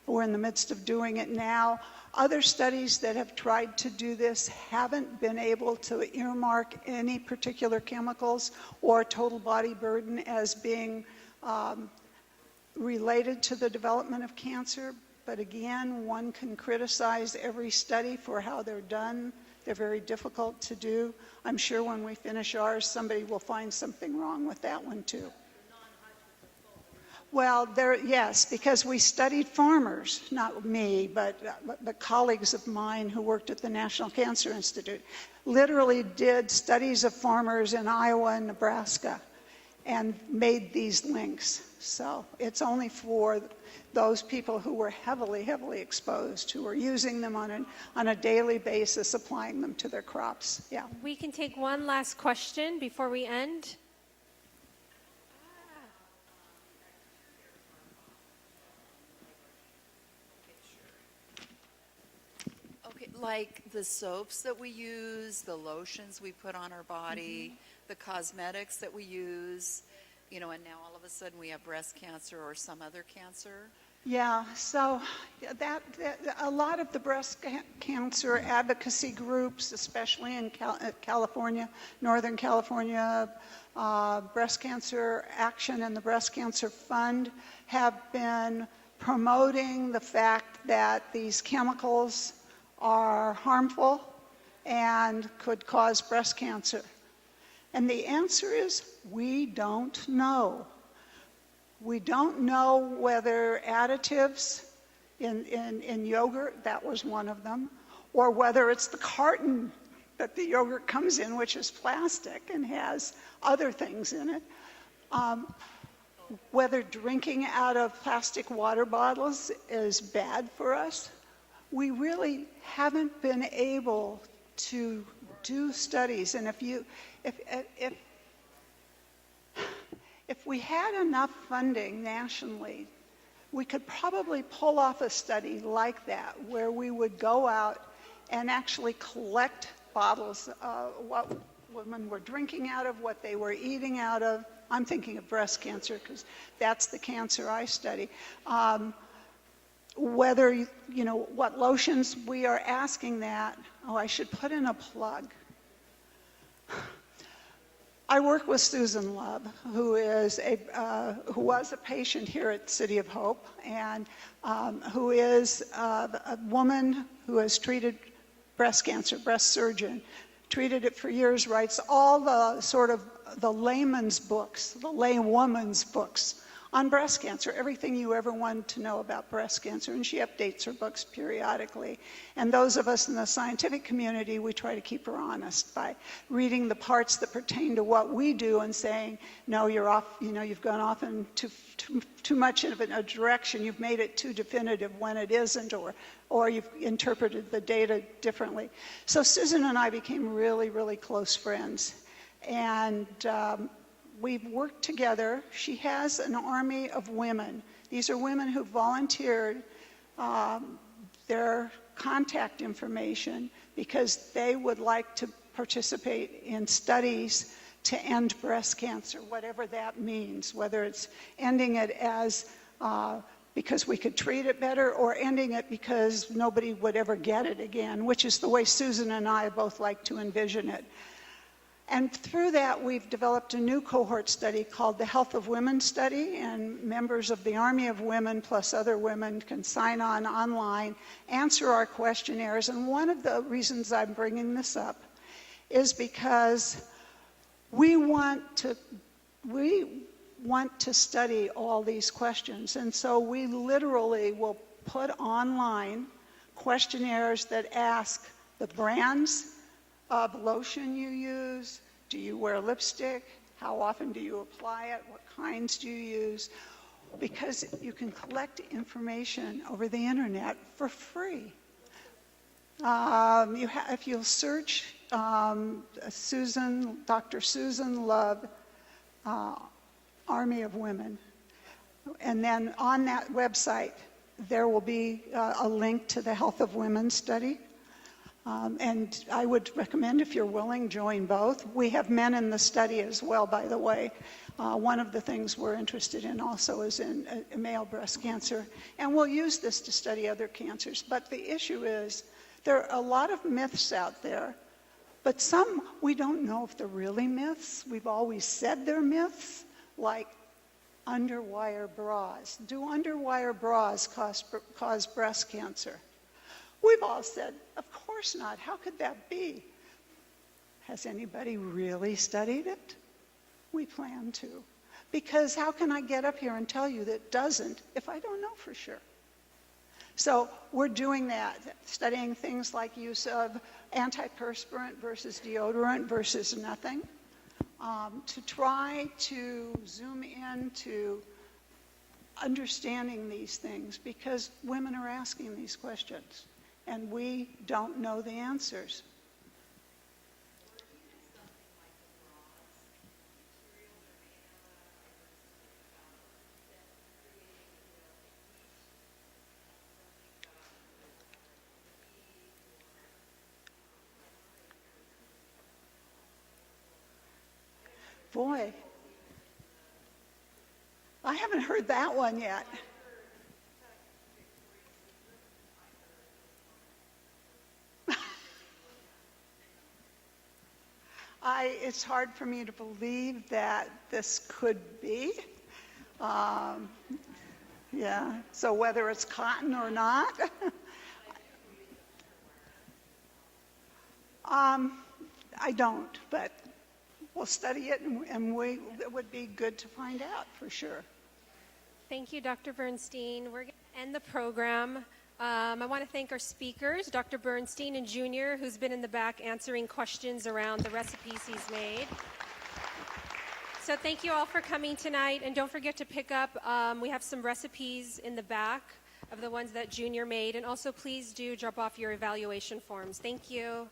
[SPEAKER 2] We're in the midst of doing it now. Other studies that have tried to do this haven't been able to earmark any particular chemicals or total body burden as being related to the development of cancer. But again, one can criticize every study for how they're done. They're very difficult to do. I'm sure when we finish ours, somebody will find something wrong with that one too. Well, yes, because we studied farmers, not me, but colleagues of mine who worked at the National Cancer Institute, literally did studies of farmers in Iowa and Nebraska and made these links. So it's only for those people who were heavily, heavily exposed, who were using them on a daily basis, applying them to their crops. Yeah.
[SPEAKER 1] We can take one last question before we end.
[SPEAKER 19] Okay, like the soaps that we use, the lotions we put on our body, the cosmetics that we use, you know, and now all of a sudden we have breast cancer or some other cancer.
[SPEAKER 2] Yeah, so that a lot of the breast cancer advocacy groups, especially in California, Northern California, Breast Cancer Action and the Breast Cancer Fund have been promoting the fact that these chemicals are harmful and could cause breast cancer. And the answer is, we don't know. We don't know whether additives in yogurt, that was one of them, or whether it's the carton that the yogurt comes in, which is plastic and has other things in it. Whether drinking out of plastic water bottles is bad for us. We really haven't been able to do studies. And if we had enough funding nationally, we could probably pull off a study like that, where we would go out and actually collect bottles of what women were drinking out of, what they were eating out of. I'm thinking of breast cancer because that's the cancer I study. Whether, you know, what lotions we are asking that. Oh, I should put in a plug. I work with Susan Love, who was a patient here at City of Hope, and who is a woman who has treated breast cancer, breast surgeon, treated it for years, writes all the sort of the layman's books, the laywoman's books on breast cancer, everything you ever wanted to know about breast cancer, and she updates her books periodically. And those of us in the scientific community, we try to keep her honest by reading the parts that pertain to what we do and saying, no, you're off, you know, you've gone off in too much of a direction, you've made it too definitive when it isn't, or you've interpreted the data differently. So Susan and I became really, really close friends. And we've worked together. She has an army of women. These are women who volunteered their contact information because they would like to participate in studies to end breast cancer, whatever that means, whether it's ending it as because we could treat it better, or ending it because nobody would ever get it again, which is the way Susan and I both like to envision it. And through that, we've developed a new cohort study called the Health of Women Study, and members of the Army of Women plus other women can sign on online, answer our questionnaires. And one of the reasons I'm bringing this up is because we want to study all these questions. And so we literally will put online questionnaires that ask the brands of lotion you use, do you wear lipstick, how often do you apply it, what kinds do you use, because you can collect information over the internet for free. If you'll search Dr. Susan Love, Army of Women, and then on that website there will be a link to the Health of Women study. And I would recommend, if you're willing, join both. We have men in the study as well, by the way. One of the things we're interested in also is in male breast cancer. And we'll use this to study other cancers. But the issue is, there are a lot of myths out there, but some we don't know if they're really myths. We've always said they're myths, like underwire bras. Do underwire bras cause breast cancer? We've all said, of course not. How could that be? Has anybody really studied it? We plan to. Because how can I get up here and tell you that it doesn't if I don't know for sure? So we're doing that, studying things like use of antiperspirant versus deodorant versus nothing, to try to zoom into understanding these things, because women are asking these questions. And we don't know the answers. Boy, I haven't heard that one yet. It's hard for me to believe that this could be. Yeah, so whether it's cotton or not. I don't, but we'll study it, and it would be good to find out for sure.
[SPEAKER 1] Thank you, Dr. Bernstein. We're going to end the program. I want to thank our speakers, Dr. Bernstein and Junior, who's been in the back answering questions around the recipes he's made. So thank you all for coming tonight, and don't forget to pick up, we have some recipes in the back of the ones that Junior made, and also please do drop off your evaluation forms. Thank you.